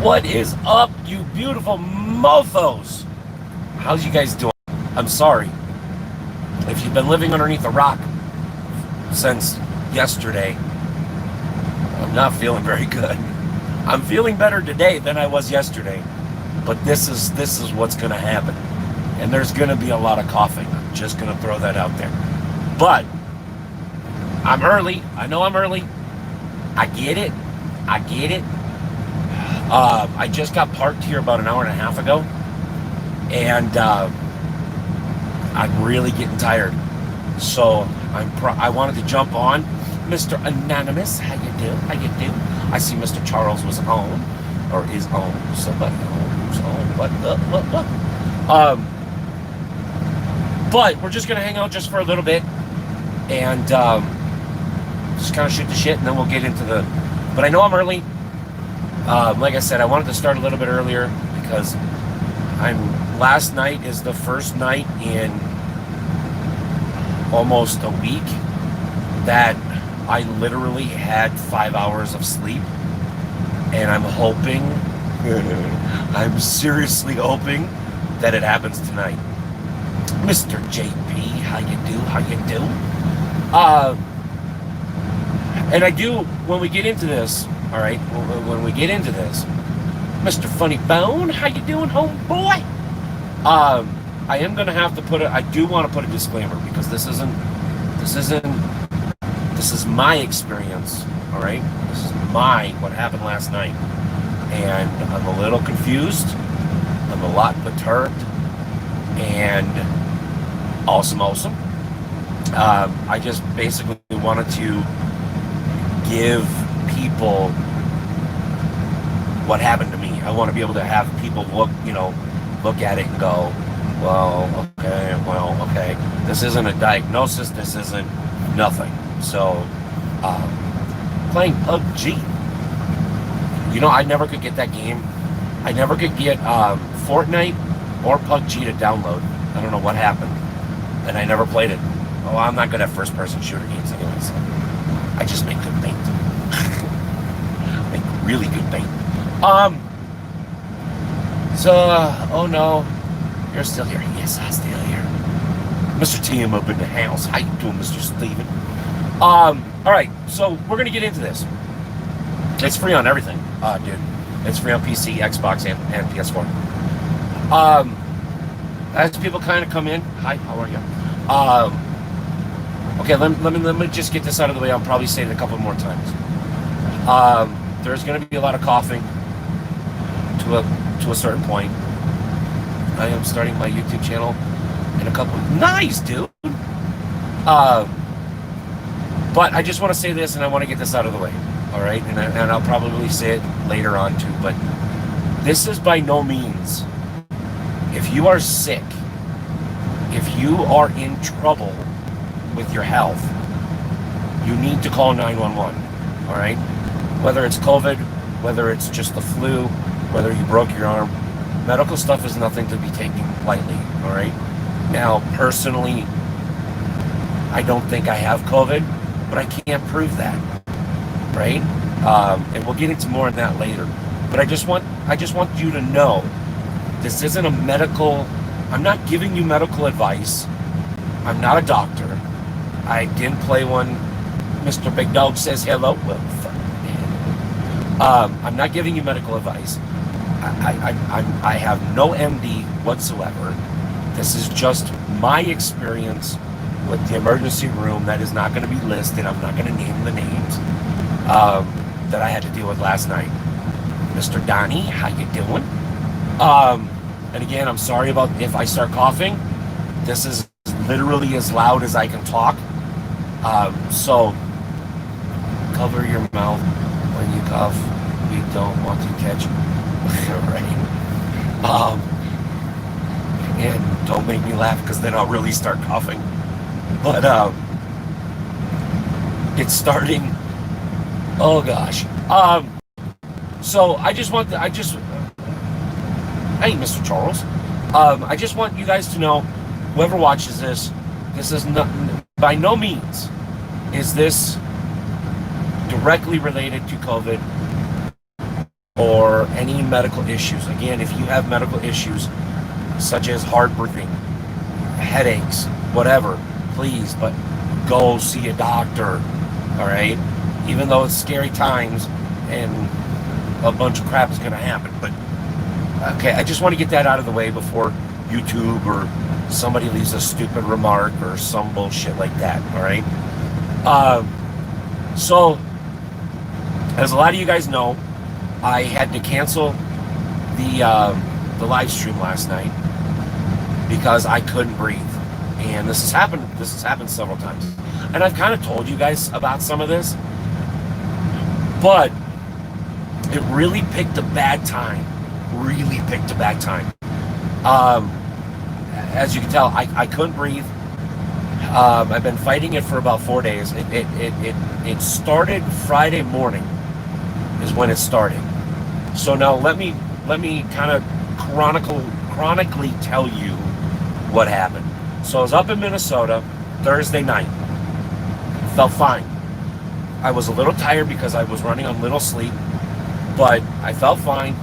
What is up, you beautiful mofos? How's you guys doing? I'm sorry if you've been living underneath a rock since yesterday. I'm not feeling very good. I'm feeling better today than I was yesterday, but this is what's going to happen, and there's going to be a lot of coughing. I'm just going to throw that out there. But I'm early. I know I'm early. I get it. I just got parked here about an hour and a half ago, and I'm really getting tired. So I wanted to jump on. Mr. Anonymous, how you do? I see Mr. Charles was on, or is on. Somebody who's on. What? But we're just gonna hang out just for a little bit, and just kind of shoot the shit, and then we'll get into the. But I know I'm early. Like I said, I wanted to start a little bit earlier because last night is the first night in almost a week that I literally had 5 hours of sleep, and I'm seriously hoping that it happens tonight. Mr. JP, how you do? And I do, when we get into this, all right, when we get into this, Mr. Funny Bone, how you doing, homeboy? I am going to have to I do want to put a disclaimer, because this is my experience, all right? This is what happened last night. And I'm a little confused. I'm a lot perturbed. And awesome. I just basically wanted to give people what happened to me. I want to be able to have people look at it and go, well, okay. This isn't a diagnosis. This isn't nothing. So, playing PUBG. I never could get that game. I never could get Fortnite or PUBG to download. I don't know what happened. And I never played it. Oh, I'm not good at first-person shooter games anyways. I just make good paint. Make really good paint. Oh no. You're still here. Yes, I'm still here. Mr. T.M. up in the house. How you doing, Mr. Steven? Alright, so we're gonna get into this. It's free on everything, dude. It's free on PC, Xbox, and PS4. As people kind of come in, hi, how are you? Okay, let me just get this out of the way. I'll probably say it a couple more times. There's going to be a lot of coughing to a certain point. I am starting my YouTube channel in a couple. Nice, dude. But I just want to say this, and I want to get this out of the way. All right, and I'll probably say it later on too. But this is by no means. If you are sick, if you are in trouble with your health, you need to call 911, all right? Whether it's COVID, whether it's just the flu, whether you broke your arm, medical stuff is nothing to be taken lightly, all right? Now, personally, I don't think I have COVID, but I can't prove that, right? And we'll get into more of that later. But I just want you to know, this isn't a medical. I'm not giving you medical advice. I'm not a doctor. I didn't play one. Mr. Big Dog says hello. Well, fuck, man. I'm not giving you medical advice. I have no MD whatsoever. This is just my experience with the emergency room that is not going to be listed. I'm not going to name the names that I had to deal with last night. Mr. Donnie, how you doing? And again, I'm sorry about if I start coughing. This is literally as loud as I can talk. So cover your mouth when you cough. We don't want to catch right. And don't make me laugh, because then I'll really start coughing. But it's starting. Oh gosh. So hey, Mr. Charles. I just want you guys to know, whoever watches this is not, by no means is this directly related to COVID or any medical issues. Again, if you have medical issues such as heart breathing, headaches, whatever, please, but go see a doctor, all right? Even though it's scary times and a bunch of crap is going to happen. But, okay, I just want to get that out of the way before YouTube or somebody leaves a stupid remark or some bullshit like that, all right? So, as a lot of you guys know, I had to cancel the live stream last night because I couldn't breathe. And this has happened several times. And I've kind of told you guys about some of this, but it really picked a bad time. Really picked a bad time. As you can tell, I couldn't breathe. I've been fighting it for about 4 days. It started Friday morning is when it started. So now let me kind of chronically tell you what happened. So I was up in Minnesota Thursday night. Felt fine. I was a little tired because I was running on little sleep, but I felt fine.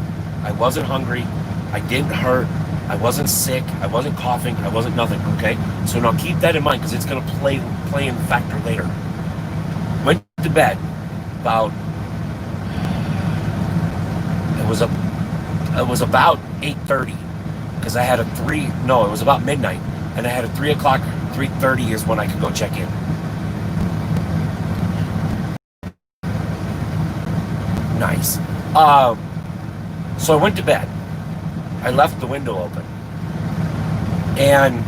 I wasn't hungry. I didn't hurt. I wasn't sick. I wasn't coughing. I wasn't nothing. Okay. So now keep that in mind because it's gonna play in factor later. Went to bed about. It was about 8:30 because I had it was about midnight and I had a 3 o'clock, 3:30 is when I could go check in. Nice. So I went to bed. I left the window open. And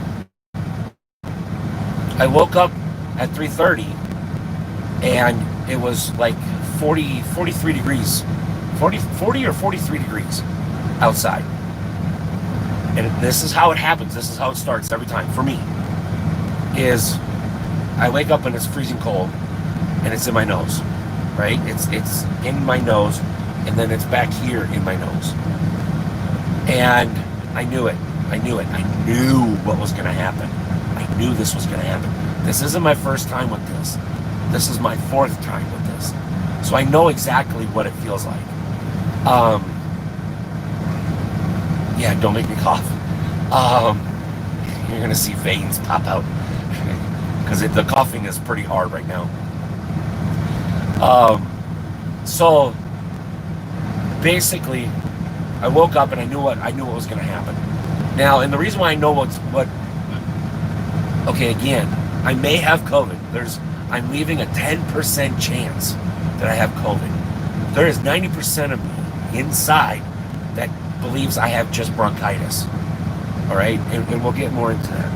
I woke up at 3:30 and it was like 43 degrees. 40 or 43 degrees outside. And this is how it happens. This is how it starts every time for me. Is I wake up and it's freezing cold and it's in my nose, right? It's in my nose and then it's back here in my nose. And I knew it. I knew what was going to happen. I knew this was going to happen. This isn't my first time with this. This is my 4th time with this. So I know exactly what it feels like. Yeah, don't make me cough. You're gonna see veins pop out because the coughing is pretty hard right now. So basically, I woke up and I knew what was gonna happen. Now, and the reason why I know okay, again, I may have COVID. I'm leaving a 10% chance that I have COVID. There is 90% of me inside that believes I have just bronchitis. All right, and we'll get more into that.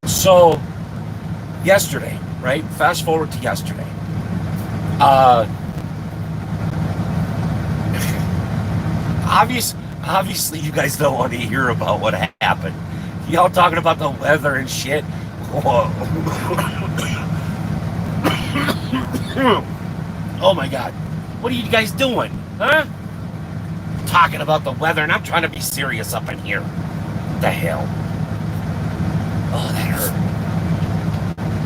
So yesterday, right? Fast forward to yesterday. Obviously, you guys don't want to hear about what happened. Y'all talking about the weather and shit. Oh my God, what are you guys doing? Huh? Talking about the weather, and I'm trying to be serious up in here. What the hell? Oh, that hurt.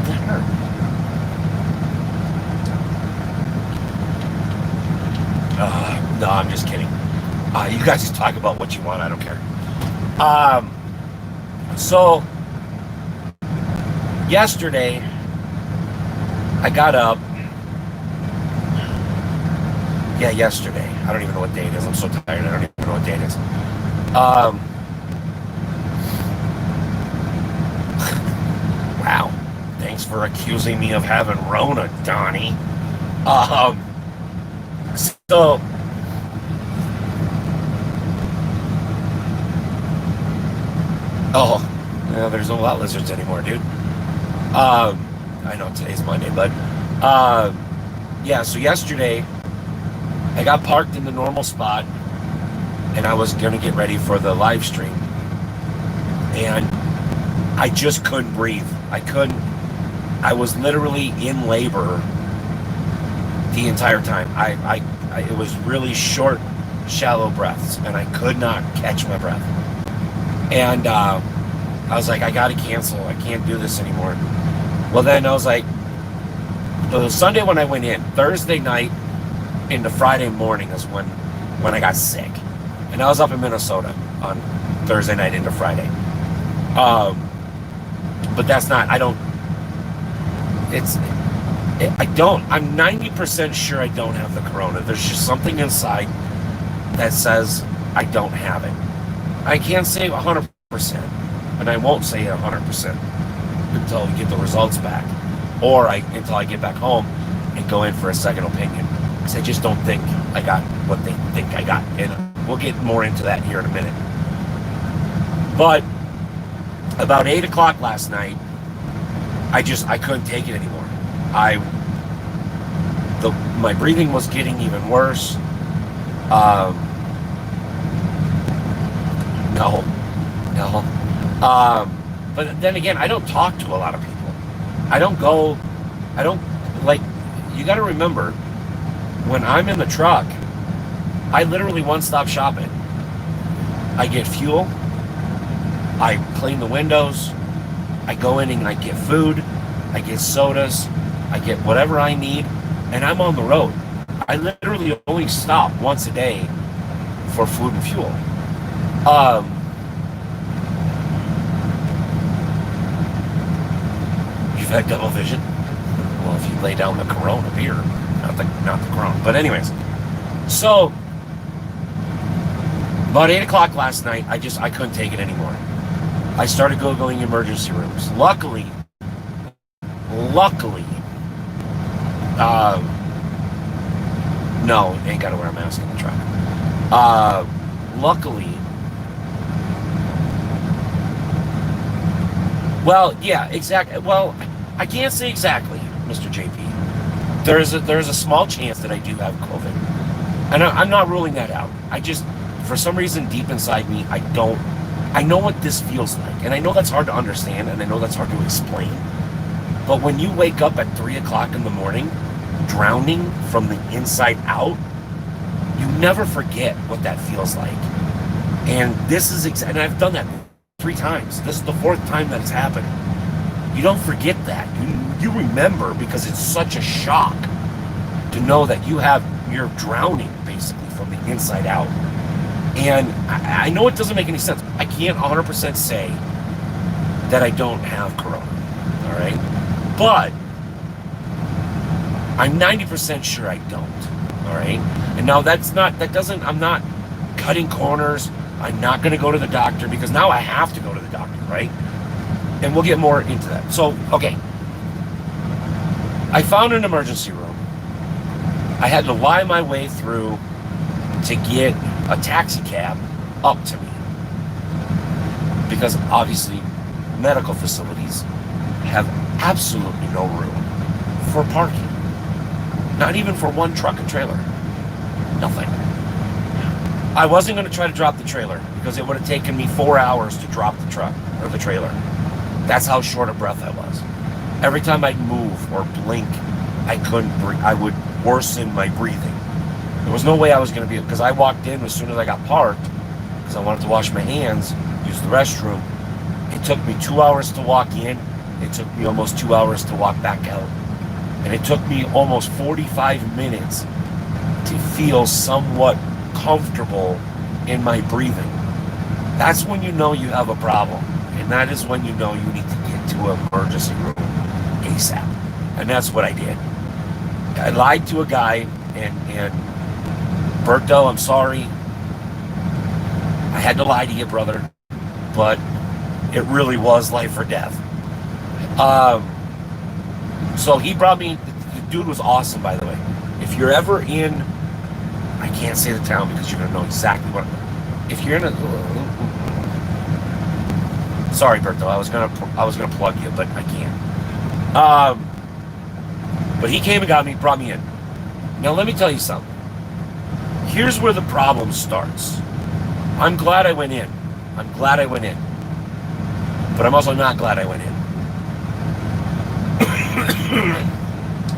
That hurt. No, I'm just kidding. You guys just talk about what you want. I don't care. So yesterday, I got up. Yeah, yesterday. I don't even know what day it is. I'm so tired. I don't even know what day it is. Wow. Thanks for accusing me of having Rona, Donnie. So yeah, there's no lot lizards anymore, dude. I know today's Monday, but yeah, so yesterday I got parked in the normal spot and I was gonna get ready for the live stream. And I just couldn't breathe. I was literally in labor the entire time. It was really short, shallow breaths, and I could not catch my breath. And I was like, I gotta cancel. I can't do this anymore. Well, then I was like, it was Sunday when I went in. Thursday night into Friday morning is when when I got sick. And I was up in Minnesota on Thursday night into Friday. But that's not, I don't, I'm 90% sure I don't have the corona. There's just something inside that says I don't have it. I can't say 100%, and I won't say 100% until we get the results back, or until I get back home and go in for a second opinion. Because I just don't think I got what they think I got. And we'll get more into that here in a minute. But about 8 o'clock last night, I couldn't take it anymore. My breathing was getting even worse. No. But then again, I don't talk to a lot of people. You got to remember, when I'm in the truck, I literally one-stop shopping. I get fuel, I clean the windows, I go in and I get food, I get sodas, I get whatever I need, and I'm on the road. I literally only stop once a day for food and fuel. You've had double vision? Well, if you lay down the Corona beer, not the Corona. But anyways, so about 8 o'clock last night, I couldn't take it anymore. I started Googling emergency rooms. Luckily, no, ain't got to wear a mask in the truck. Luckily, well, yeah, exactly. Well, I can't say exactly, Mr. JP. There's a small chance that I do have COVID, and I'm not ruling that out. For some reason, deep inside me, I know what this feels like, and I know that's hard to understand, and I know that's hard to explain. But when you wake up at 3 o'clock in the morning, drowning from the inside out, you never forget what that feels like. And this is and I've done that 3 times. This is the 4th time that it's happened. You don't forget that. You remember, because it's such a shock to know that you're drowning basically from the inside out. And I know it doesn't make any sense. I can't 100% say that I don't have corona, all right? But I'm 90% sure I don't, all right? And now I'm not cutting corners. I'm not going to go to the doctor, because now I have to go to the doctor, right? And we'll get more into that. So, okay. I found an emergency room. I had to lie my way through to get a taxi cab up to me, because obviously medical facilities have absolutely no room for parking. Not even for one truck and trailer. Nothing. I wasn't going to try to drop the trailer, because it would have taken me 4 hours to drop the truck or the trailer. That's how short of breath I was. Every time I'd move or blink, I couldn't breathe. I would worsen my breathing. There was no way I was going to be, because I walked in as soon as I got parked, because I wanted to wash my hands, use the restroom. It took me 2 hours to walk in. It took me almost 2 hours to walk back out. And it took me almost 45 minutes to feel somewhat comfortable in my breathing. That's when you know you have a problem. And that is when you know you need to get to an emergency room ASAP. And that's what I did. I lied to a guy, and Berto, I'm sorry. I had to lie to you, brother. But it really was life or death. So he brought me, the dude was awesome, by the way. If you're ever in, I can't say the town because you're going to know exactly what, if you're in sorry, Berto, I was gonna plug you, but I can't. But he came and got me, brought me in. Now let me tell you something. Here's where the problem starts. I'm glad I went in. But I'm also not glad I went in.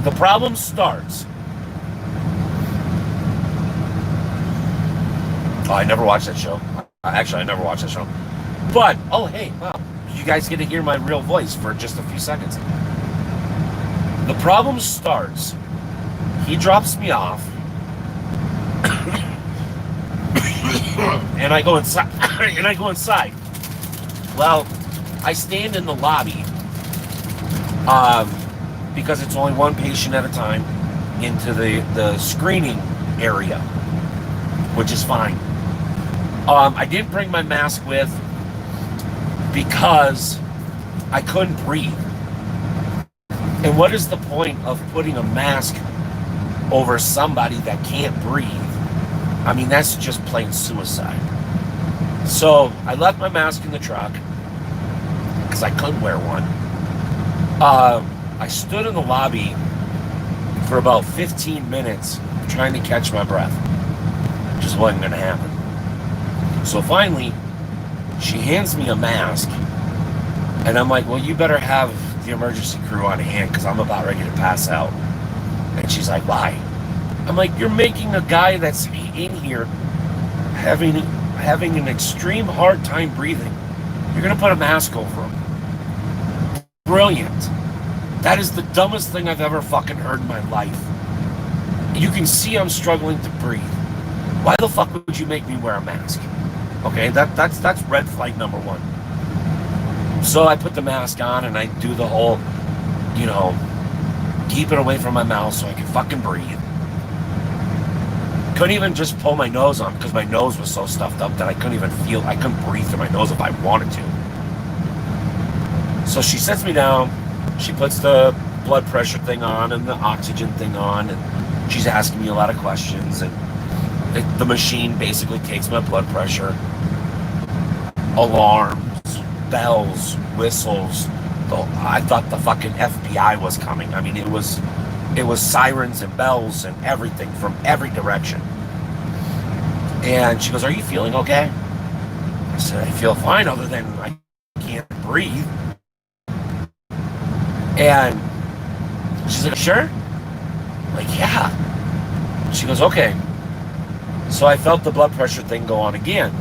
The problem starts. Oh, I never watched that show. Actually, I never watched that show. But, oh, hey, wow. You guys get to hear my real voice for just a few seconds. The problem starts. He drops me off. And I go inside. Well, I stand in the lobby because it's only one patient at a time into the screening area, which is fine. I didn't bring my mask with because I couldn't breathe. And what is the point of putting a mask over somebody that can't breathe? I mean, that's just plain suicide. So I left my mask in the truck because I couldn't wear one. I stood in the lobby for about 15 minutes trying to catch my breath. It just wasn't going to happen. So finally, she hands me a mask, and I'm like, well, you better have the emergency crew on hand because I'm about ready to pass out. And she's like, why? I'm like, you're making a guy that's in here having an extreme hard time breathing. You're going to put a mask over him. Brilliant. That is the dumbest thing I've ever fucking heard in my life. You can see I'm struggling to breathe. Why the fuck would you make me wear a mask? Okay, that's red flag number one. So I put the mask on and I do the whole, keep it away from my mouth so I can fucking breathe. Couldn't even just pull my nose on because my nose was so stuffed up that I couldn't breathe through my nose if I wanted to. So she sets me down, she puts the blood pressure thing on and the oxygen thing on, and she's asking me a lot of questions, and the machine basically takes my blood pressure. Alarms, bells, whistles. I thought the fucking FBI was coming. I mean, it was sirens and bells and everything from every direction. And she goes, are you feeling okay? I said, I feel fine other than I can't breathe. And she's like, sure? I'm like, yeah. She goes, okay. So I felt the blood pressure thing go on again.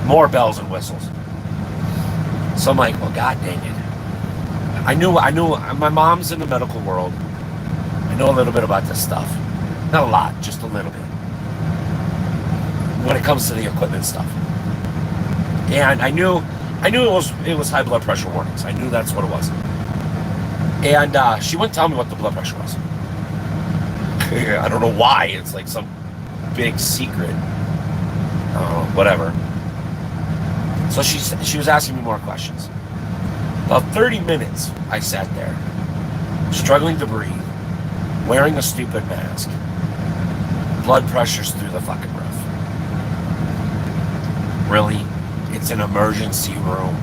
More bells and whistles. So I'm like, well, god dang it. I knew, my mom's in the medical world. I know a little bit about this stuff. Not a lot, just a little bit. When it comes to the equipment stuff. And I knew it was high blood pressure warnings. I knew that's what it was. And she wouldn't tell me what the blood pressure was. I don't know why. It's like some big secret. Whatever. So she was asking me more questions. About 30 minutes, I sat there, struggling to breathe, wearing a stupid mask, blood pressures through the fucking roof. Really? It's an emergency room.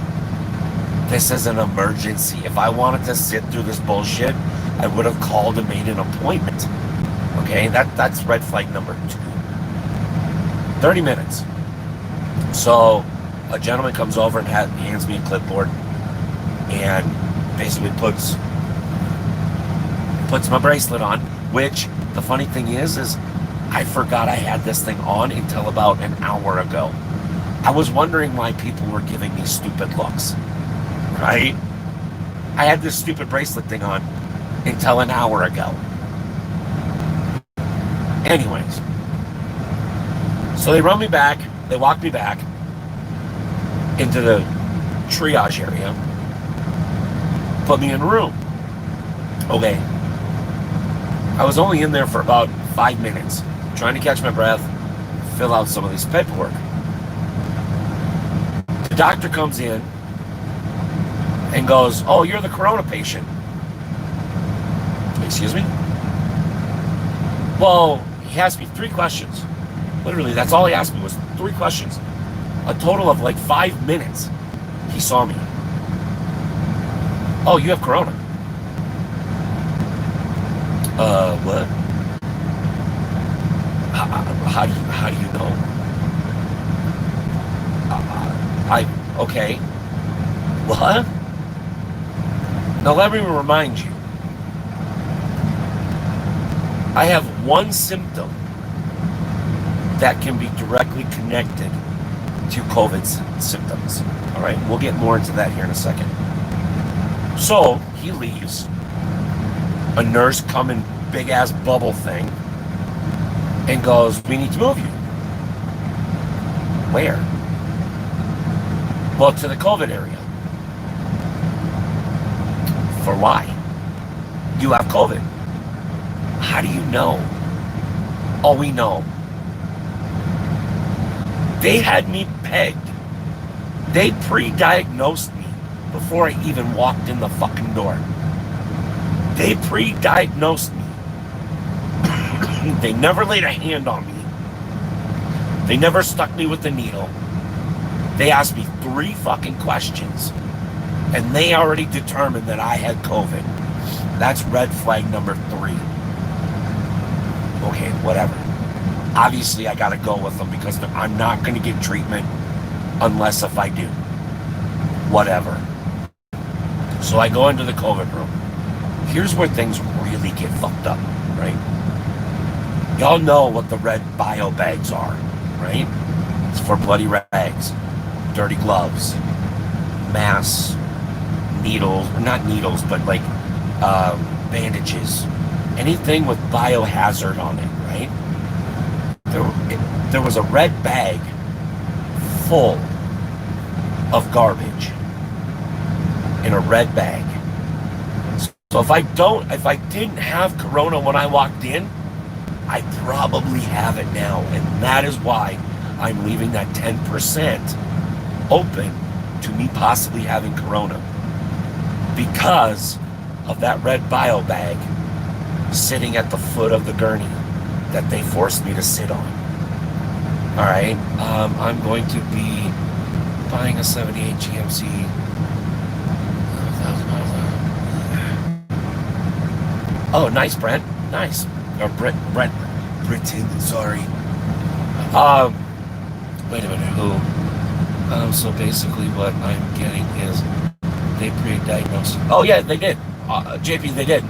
This is an emergency. If I wanted to sit through this bullshit, I would have called and made an appointment. Okay, that's red flag number 2. 30 minutes. So a gentleman comes over and hands me a clipboard and basically puts my bracelet on, which the funny thing is I forgot I had this thing on until about an hour ago. I was wondering why people were giving me stupid looks, right? I had this stupid bracelet thing on until an hour ago. Anyways, so they run me back, they walk me back into the triage area, put me in a room. Okay. I was only in there for about 5 minutes, trying to catch my breath, fill out some of this paperwork. The doctor comes in and goes, oh, you're the corona patient. Excuse me? Well, he asked me 3 questions. Literally, that's all he asked me was 3 questions. A total of like 5 minutes. He saw me. Oh, you have corona. What? How do you know? Okay. What? Now let me remind you. I have one symptom that can be directly connected to COVID symptoms. All right, we'll get more into that here in a second. So he leaves. A nurse come in big ass bubble thing and goes, we need to move you. Where? Well, to the COVID area. For why? You have COVID. How do you know? Oh, we know. They had me pegged. They pre-diagnosed me before I even walked in the fucking door. They pre-diagnosed me. They never laid a hand on me. They never stuck me with the needle. They asked me 3 fucking questions. And they already determined that I had COVID. That's red flag number 3. Okay, whatever. Obviously, I gotta go with them because I'm not gonna get treatment unless if I do. Whatever. So I go into the COVID room. Here's where things really get fucked up, right? Y'all know what the red bio bags are, right? It's for bloody rags, dirty gloves, masks, needles, not needles, but like bandages, anything with biohazard on it, right? There was a red bag full of garbage in a red bag. So if I didn't have Corona when I walked in, I probably have it now. And that is why I'm leaving that 10% open to me possibly having Corona. Because of that red bio bag sitting at the foot of the gurney that they forced me to sit on. All right, I'm going to be buying a 78 GMC. Oh, nice, Brent. Nice. Or Britton, sorry. Wait a minute, who? So basically what I'm getting is they pre-diagnosed. Oh yeah, they did. JP, they did.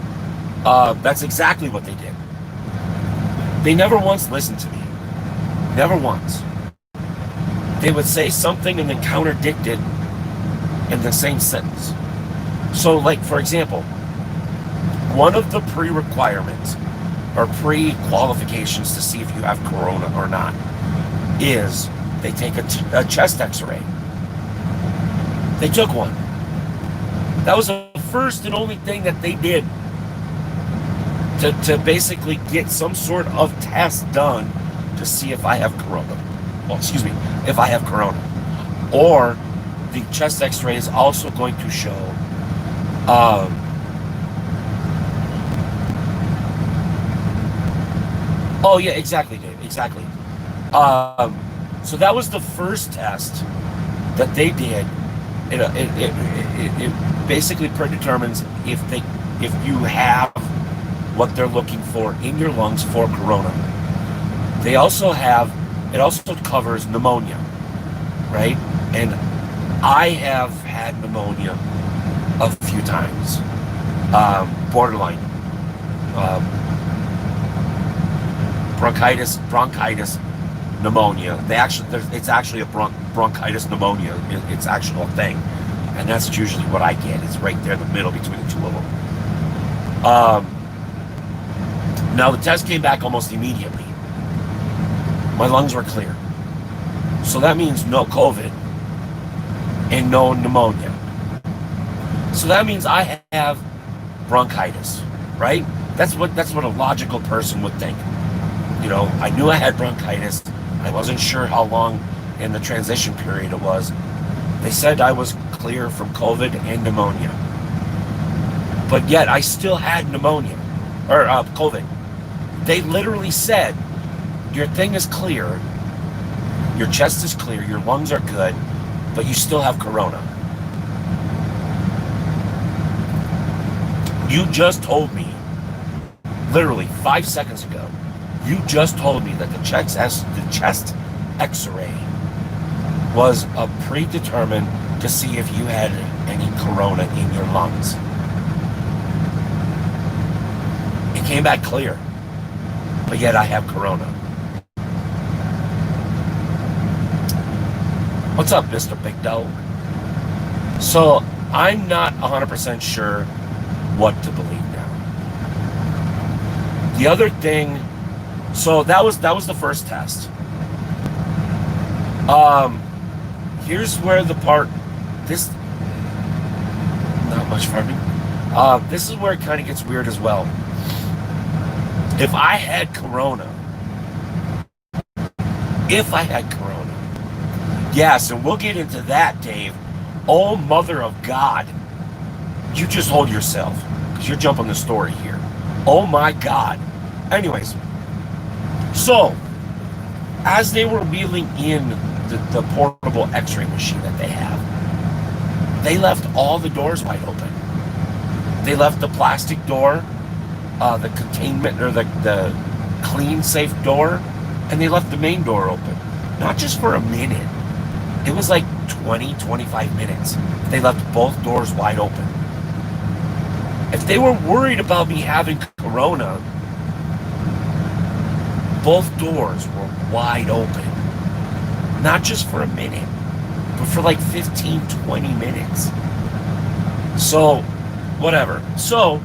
That's exactly what they did. They never once listened to me. Never once. They would say something and then contradict it in the same sentence. So like, for example, one of the pre-requirements or pre-qualifications to see if you have Corona or not is they take a chest x-ray. They took one. That was the first and only thing that they did to basically get some sort of test done to see if I have Corona. Well, excuse me, if I have Corona. Or the chest x-ray is also going to show oh yeah, exactly, Dave, exactly. So that was the first test that they did. It basically predetermines if you have what they're looking for in your lungs for Corona. They also have, it also covers pneumonia, right? And I have had pneumonia a few times, borderline, bronchitis, pneumonia. It's actually a bronchitis pneumonia. It's actual thing, and that's usually what I get. It's right there in the middle between the two of them. Now the test came back almost immediately. My lungs were clear, so that means no COVID and no pneumonia. So that means I have bronchitis, right? That's what a logical person would think. You know, I knew I had bronchitis. I wasn't sure how long in the transition period it was. They said I was clear from COVID and pneumonia. But yet I still had pneumonia, or COVID. They literally said, your thing is clear, your chest is clear, your lungs are good, but you still have Corona. You just told me, literally 5 seconds ago, you just told me that the chest x-ray was a predetermined to see if you had any Corona in your lungs. It came back clear, but yet I have Corona. What's up, Mr. Big Dog? So I'm not 100% sure what to believe now. The other thing, so that was the first test. Um, here's where the part, this, not much farming. This is where it kind of gets weird as well. If I had Corona, yes, and we'll get into that, Dave. Oh, mother of God. You just hold yourself, because you're jumping the story here. Oh my God. Anyways, so as they were wheeling in the portable x-ray machine that they have, they left all the doors wide open. They left the plastic door, the containment, or the clean safe door, and they left the main door open. Not just for a minute. It was like 20, 25 minutes. They left both doors wide open. If they were worried about me having Corona, both doors were wide open. Not just for a minute, but for like 15, 20 minutes. So, whatever. So,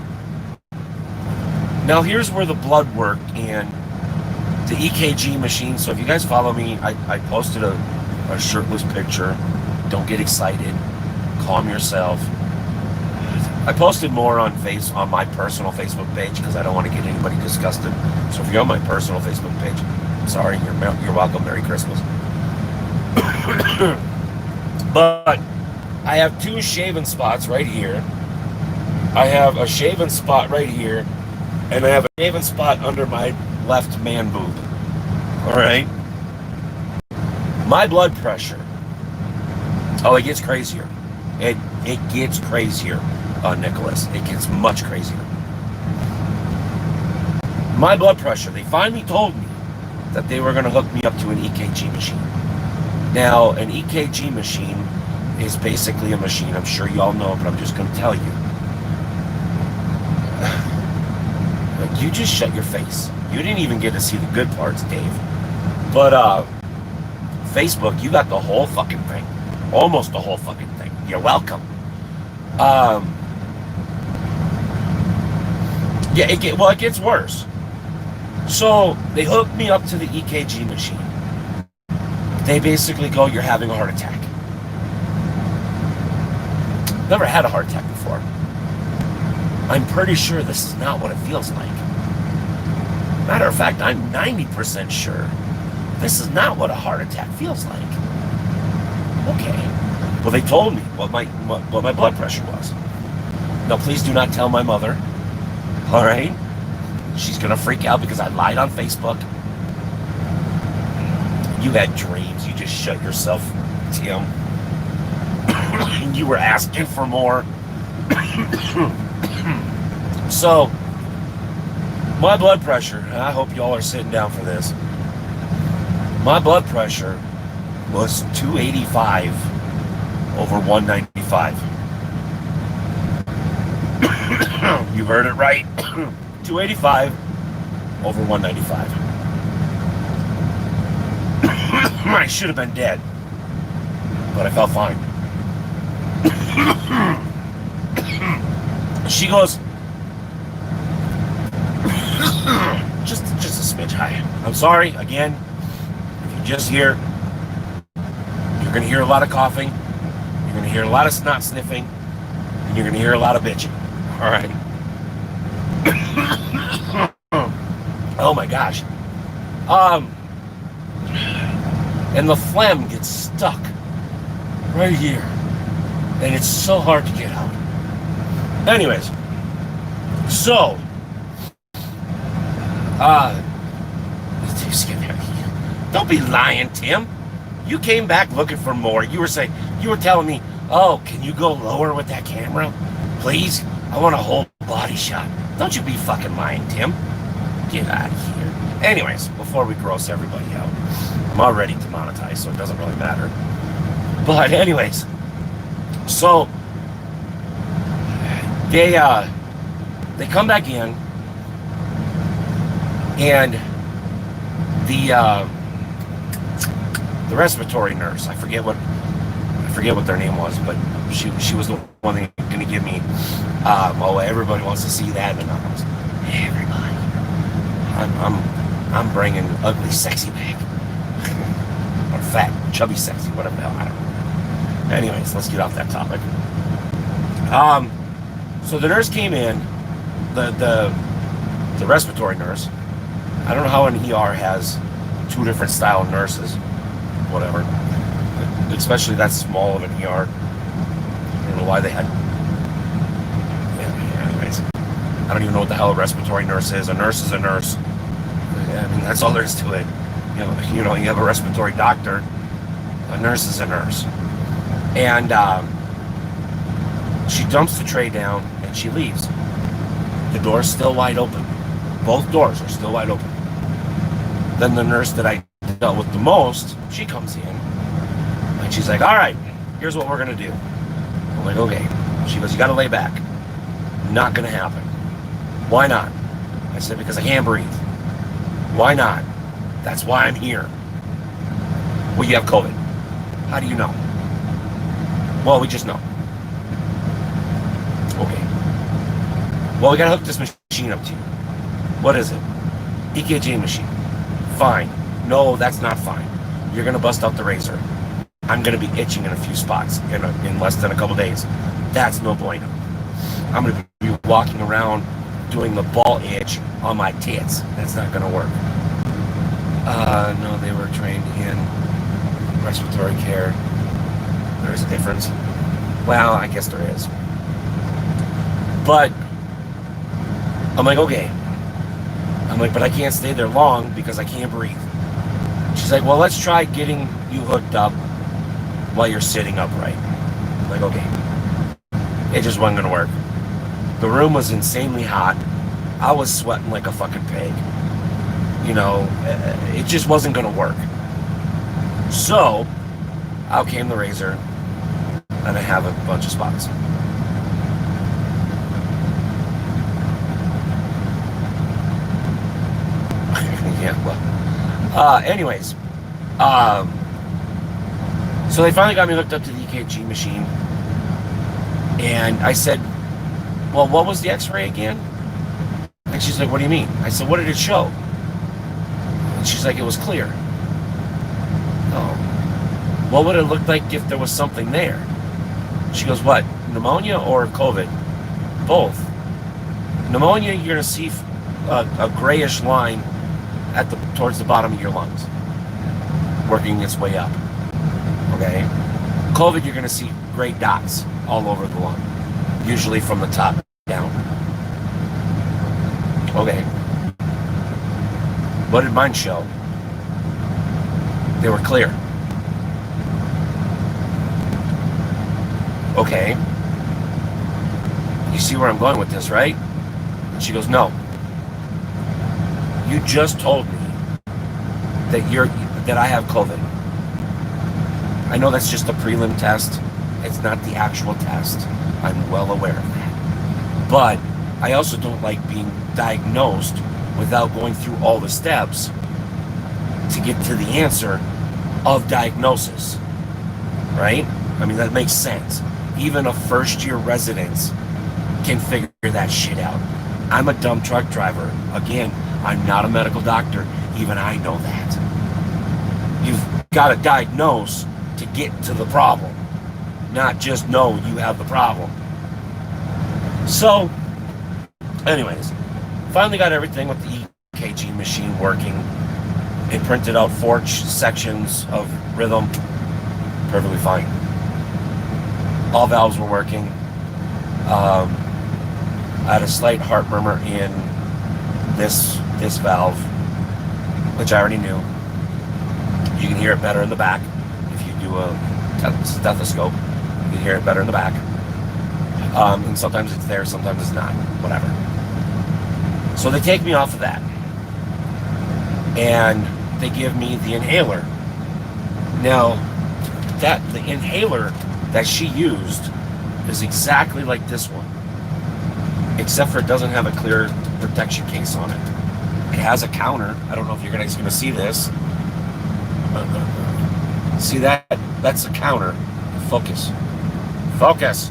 now here's where the blood work and the EKG machine. So if you guys follow me, I posted a shirtless picture. Don't get excited. Calm yourself. I posted more on my personal Facebook page because I don't want to get anybody disgusted. So if you're on my personal Facebook page, sorry, you're welcome. Merry Christmas. But I have two shaven spots right here. I have a shaven spot right here, and I have a shaven spot under my left man boob. All right. My blood pressure. Oh, it gets crazier. It gets crazier, Nicholas. It gets much crazier. My blood pressure. They finally told me that they were going to hook me up to an EKG machine. Now, an EKG machine is basically a machine. I'm sure you all know, but I'm just going to tell you. You just shut your face. You didn't even get to see the good parts, Dave. But Facebook, you got the whole fucking thing. Almost the whole fucking thing. You're welcome. Yeah, it gets worse. So they hooked me up to the EKG machine. They basically go, you're having a heart attack. Never had a heart attack before. I'm pretty sure this is not what it feels like. Matter of fact, I'm 90% sure this is not what a heart attack feels like. Okay. Well, they told me what my blood pressure was. Now, please do not tell my mother. All right? She's going to freak out because I lied on Facebook. You had dreams. You just shut yourself, Tim. You were asking for more. So, my blood pressure, and I hope y'all are sitting down for this. My blood pressure was 285 over 195. You heard it right. 285 over 195. I should have been dead, but I felt fine. She goes, just a smidge high. I'm sorry, again, if you just hear, you're going to hear a lot of coughing, you're going to hear a lot of snot sniffing, and you're going to hear a lot of bitching. All right. Oh my gosh. And the phlegm gets stuck right here. And it's so hard to get out. Anyways, so, don't be lying, Tim. You came back looking for more. You were telling me, oh, can you go lower with that camera? Please? I want a whole body shot. Don't you be fucking lying, Tim. Get out of here. Anyways, before we gross everybody out, I'm already demonetized, so it doesn't really matter. But anyways, so they come back in, and the respiratory nurse, I forget what their name was, but she was the one that going to give me. Oh, everybody wants to see that, and I was, everybody. I'm bringing ugly, sexy back. Or fat, chubby, sexy, whatever the hell, I don't know. Anyways, let's get off that topic. So the nurse came in, the respiratory nurse. I don't know how an ER has two different style of nurses, whatever. Especially that small of an ER. I don't know why they had. Yeah, anyways, I don't even know what the hell a respiratory nurse is. A nurse is a nurse. I mean, that's all there is to it. You know, you have a respiratory doctor. A nurse is a nurse. And she dumps the tray down and she leaves. The door's still wide open. Both doors are still wide open. Then the nurse that I dealt with the most, she comes in and she's like, all right, here's what we're gonna do. I'm like, okay. She goes, you gotta lay back. Not gonna happen. Why not? I said, because I can't breathe. Why not? That's why I'm here. Well, you have COVID. How do you know? Well, we just know. Okay. Well, we gotta hook this machine up to you. What is it? EKG machine. Fine. No, that's not fine. You're gonna bust out the razor. I'm gonna be itching in a few spots in less than a couple days. That's no bueno. I'm gonna be walking around doing the ball itch on my tits. That's not gonna work. No, they were trained in respiratory care. There is a difference. Well, I guess there is. But I'm like, okay. I'm like, but I can't stay there long because I can't breathe. She's like, well, let's try getting you hooked up while you're sitting upright. I'm like, okay. It just wasn't gonna work. The room was insanely hot. I was sweating like a fucking pig. You know, it just wasn't gonna work. So, out came the razor, and I have a bunch of spots. Yeah, well. Anyways, so they finally got me hooked up to the EKG machine, and I said, well, what was the x-ray again? And she's like, what do you mean? I said, what did it show? And she's like, it was clear. Oh. What would it look like if there was something there? She goes, what? Pneumonia or COVID? Both. Pneumonia, you're going to see a grayish line towards the bottom of your lungs, working its way up. Okay? COVID, you're going to see gray dots all over the lung, usually from the top down. Okay. What did mine show? They were clear. Okay. You see where I'm going with this, right? And she goes, no. You just told me that I have COVID. I know that's just a prelim test. It's not the actual test. I'm well aware of that. But I also don't like being diagnosed without going through all the steps to get to the answer of diagnosis. Right? I mean, that makes sense. Even a first-year resident can figure that shit out. I'm a dumb truck driver. Again, I'm not a medical doctor. Even I know that. You've got to diagnose to get to the problem, not just know you have the problem. So, anyways, finally got everything with the EKG machine working. It printed out 4 sections of rhythm, perfectly fine. All valves were working. I had a slight heart murmur in this valve, which I already knew. You can hear it better in the back. If you do a stethoscope, you can hear it better in the back. And sometimes it's there, sometimes it's not, whatever. So they take me off of that. And they give me the inhaler. Now, the inhaler that she used is exactly like this one, except for it doesn't have a clear protection case on it. It has a counter. I don't know if you're guys going to see this. See that? That's a counter. Focus. Focus.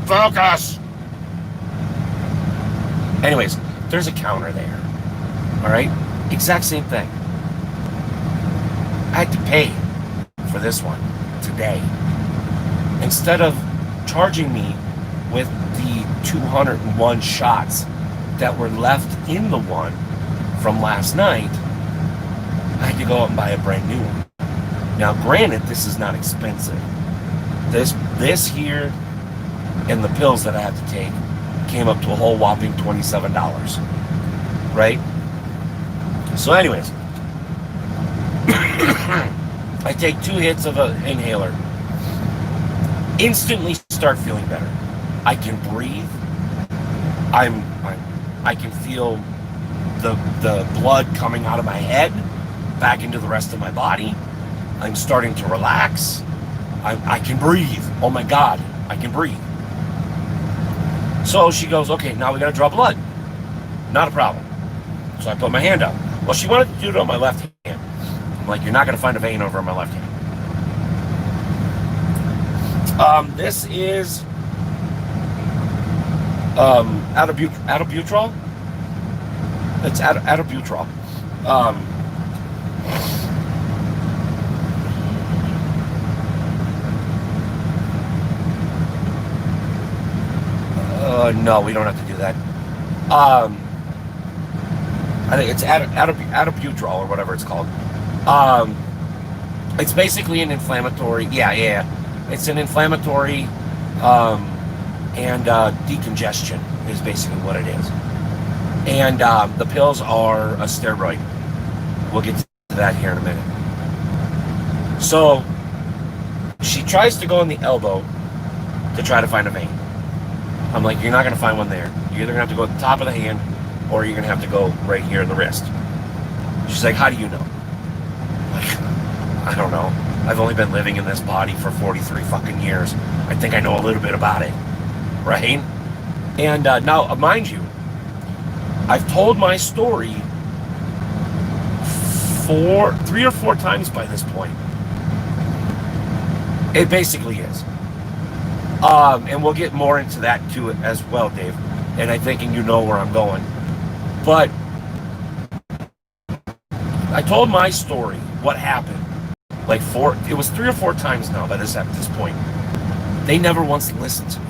Focus! Anyways, there's a counter there. Alright? Exact same thing. I had to pay for this one today. Instead of charging me with the 201 shots that were left in the one from last night, I had to go out and buy a brand new one. Now, granted, this is not expensive. This here and the pills that I had to take came up to a whole whopping $27, right? So anyways, I take 2 hits of an inhaler, instantly start feeling better. I can breathe. I can feel the blood coming out of my head back into the rest of my body. I'm starting to relax. I can breathe. Oh my God, I can breathe. So she goes, okay, now we gotta draw blood. Not a problem. So I put my hand up. Well, she wanted to do it on my left hand. I'm like, you're not gonna find a vein over on my left hand. This is albuterol. It's albuterol. No, we don't have to do that. I think it's albuterol or whatever it's called. It's basically an inflammatory. Yeah. It's an inflammatory and decongestion is basically what it is. And the pills are a steroid. We'll get to that here in a minute. So she tries to go in the elbow to try to find a vein. I'm like, you're not going to find one there. You're either going to have to go at the top of the hand or you're going to have to go right here in the wrist. She's like, how do you know? I'm like, I don't know. I've only been living in this body for 43 fucking years. I think I know a little bit about it. Right? And now, mind you, I've told my story 3 or 4 times by this point. It basically is. And we'll get more into that too as well, Dave. And I'm thinking you know where I'm going. But I told my story, what happened. It was 3 or 4 times now at this point. They never once listened to me.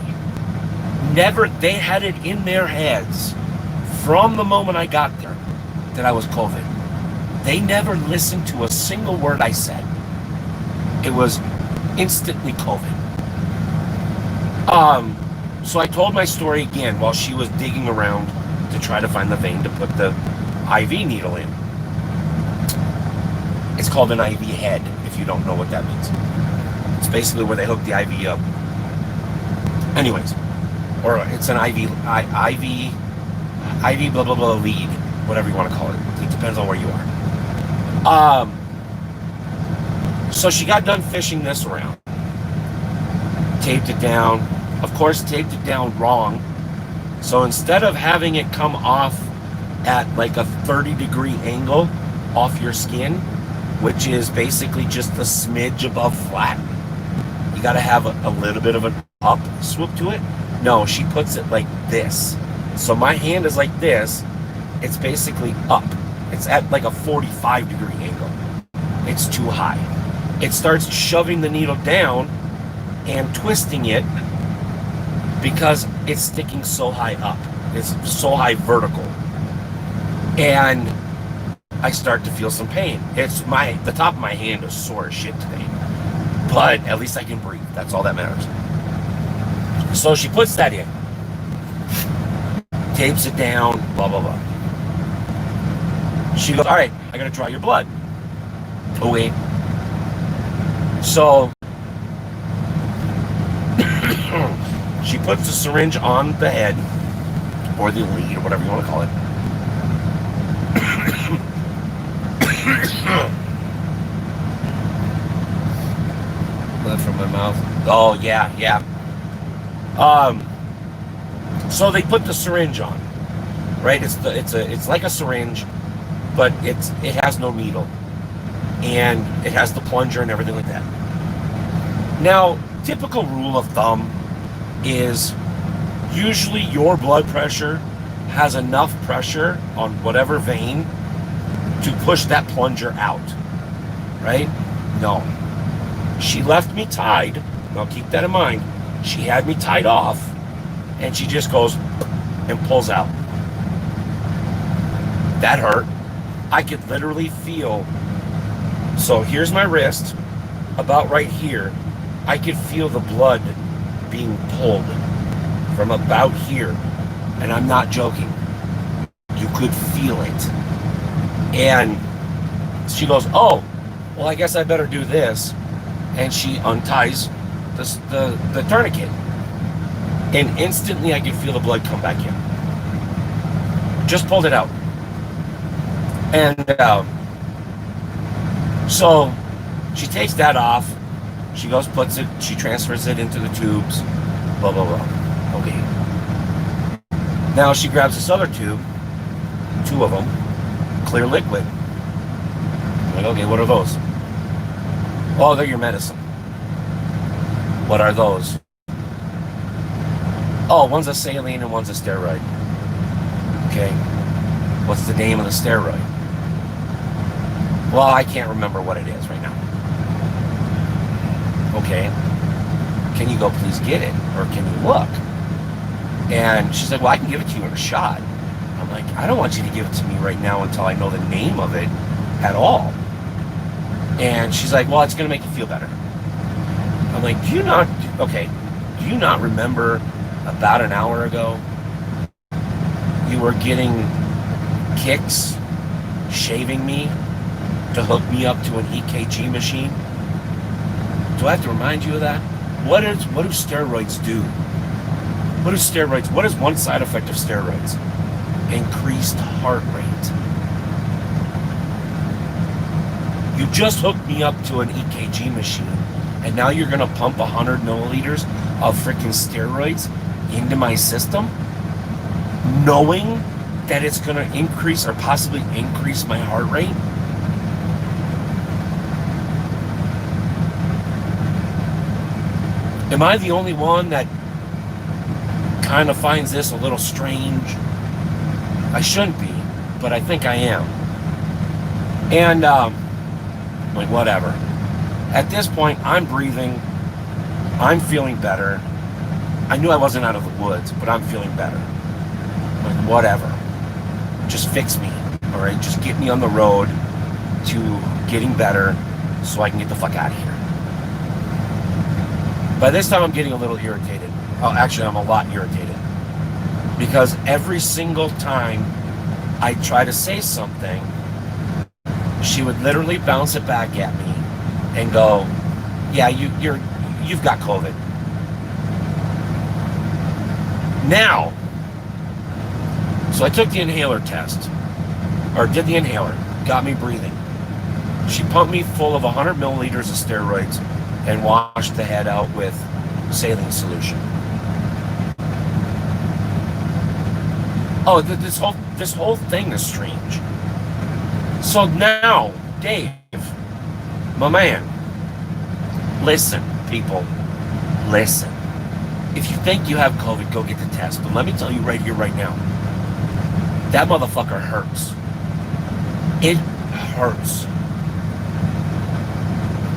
Never, they had it in their heads from the moment I got there that I was COVID. They never listened to a single word I said. It was instantly COVID. So I told my story again while she was digging around to try to find the vein to put the IV needle in. It's called an IV head, if you don't know what that means. It's basically where they hook the IV up. Anyways, or it's an IV blah blah blah lead, whatever you want to call it. It depends on where you are. So she got done fishing this around, taped it down. Of course, taped it down wrong. So instead of having it come off at like a 30-degree angle off your skin, which is basically just a smidge above flat, you got to have a little bit of an up swoop to it. No, she puts it like this. So my hand is like this. It's basically up. It's at like a 45-degree angle. It's too high. It starts shoving the needle down and twisting it because it's sticking so high up. It's so high vertical. And I start to feel some pain. The top of my hand is sore as shit today. But at least I can breathe. That's all that matters. So she puts that in. Tapes it down, blah, blah, blah. She goes, all right, I gotta draw your blood. Oh, wait. So she puts the syringe on the head, or the lead, or whatever you want to call it. Blood from my mouth. Oh, yeah. So they put the syringe on, right? It's like a syringe, but it has no needle, and it has the plunger and everything like that. Now, typical rule of thumb is usually your blood pressure has enough pressure on whatever vein to push that plunger out, right? No. She left me tied. Now keep that in mind. She had me tied off, and she just goes and pulls out. That hurt. I could literally feel. So here's my wrist, about right here. I could feel the blood being pulled from about here. And I'm not joking. You could feel it. And she goes, oh, well, I guess I better do this. And she unties the tourniquet. And instantly I could feel the blood come back in. Just pulled it out. And so she takes that off. She goes, puts it, she transfers it into the tubes. Blah, blah, blah. Okay. Now she grabs this other tube, 2 of them, clear liquid. I'm like, okay, what are those? Oh, they're your medicine. What are those? Oh, one's a saline and one's a steroid. Okay. What's the name of the steroid? Well, I can't remember what it is right now. Okay. Can you go please get it? Or can you look? And she's like, well, I can give it to you in a shot. I'm like, I don't want you to give it to me right now until I know the name of it at all. And she's like, well, it's going to make you feel better. I'm like, do you not remember about an hour ago you were getting kicks shaving me to hook me up to an EKG machine? Do I have to remind you of that? What do steroids do? What is one side effect of steroids? Increased heart rate. You just hooked me up to an EKG machine, and now you're gonna pump 100 milliliters of freaking steroids into my system, knowing that it's gonna increase or possibly increase my heart rate? Am I the only one that kind of finds this a little strange? I shouldn't be, but I think I am. And like, whatever. At this point, I'm breathing. I'm feeling better. I knew I wasn't out of the woods, but I'm feeling better. Like, whatever. Just fix me, all right? Just get me on the road to getting better so I can get the fuck out of here. By this time, I'm getting a little irritated. Oh, actually, I'm a lot irritated. Because every single time I try to say something, she would literally bounce it back at me and go, yeah, you've got COVID. Now, so I took the inhaler test, or did the inhaler, got me breathing. She pumped me full of 100 milliliters of steroids and washed the head out with saline solution. Oh, this whole thing is strange. So now, Dave, my man, listen, people, listen. If you think you have COVID, go get the test. But let me tell you right here, right now, that motherfucker hurts. It hurts.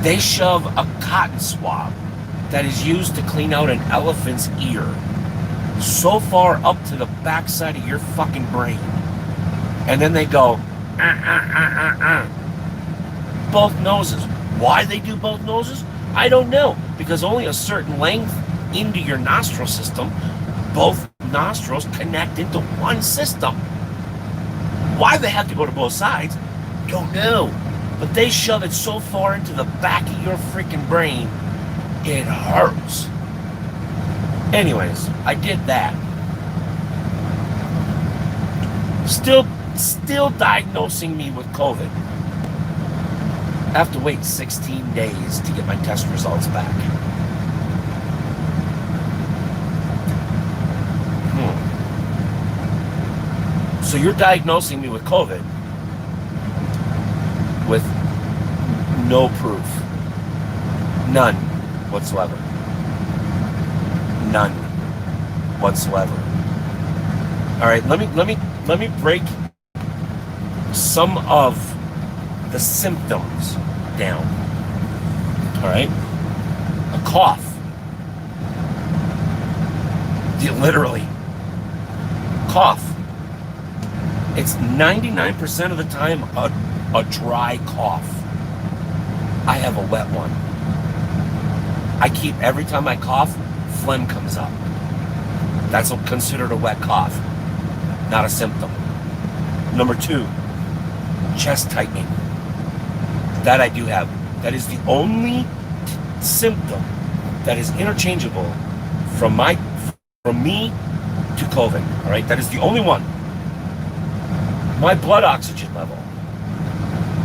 They shove a cotton swab that is used to clean out an elephant's ear so far up to the backside of your fucking brain. And then they go, both noses. Why they do both noses? I don't know. Because only a certain length into your nostril system, both nostrils connect into one system. Why they have to go to both sides, don't know. But they shove it so far into the back of your freaking brain, it hurts. Anyways, I did that. Still diagnosing me with COVID. I have to wait 16 days to get my test results back. So you're diagnosing me with COVID with no proof. None whatsoever. None whatsoever. All right, let me break some of the symptoms down. All right? A cough. Literally. Cough. It's 99% of the time a dry cough. I have a wet one. Every time I cough, phlegm comes up. That's considered a wet cough, not a symptom. Number 2, chest tightening. That I do have. That is the only symptom that is interchangeable from me to COVID. All right, that is the only one. My blood oxygen level.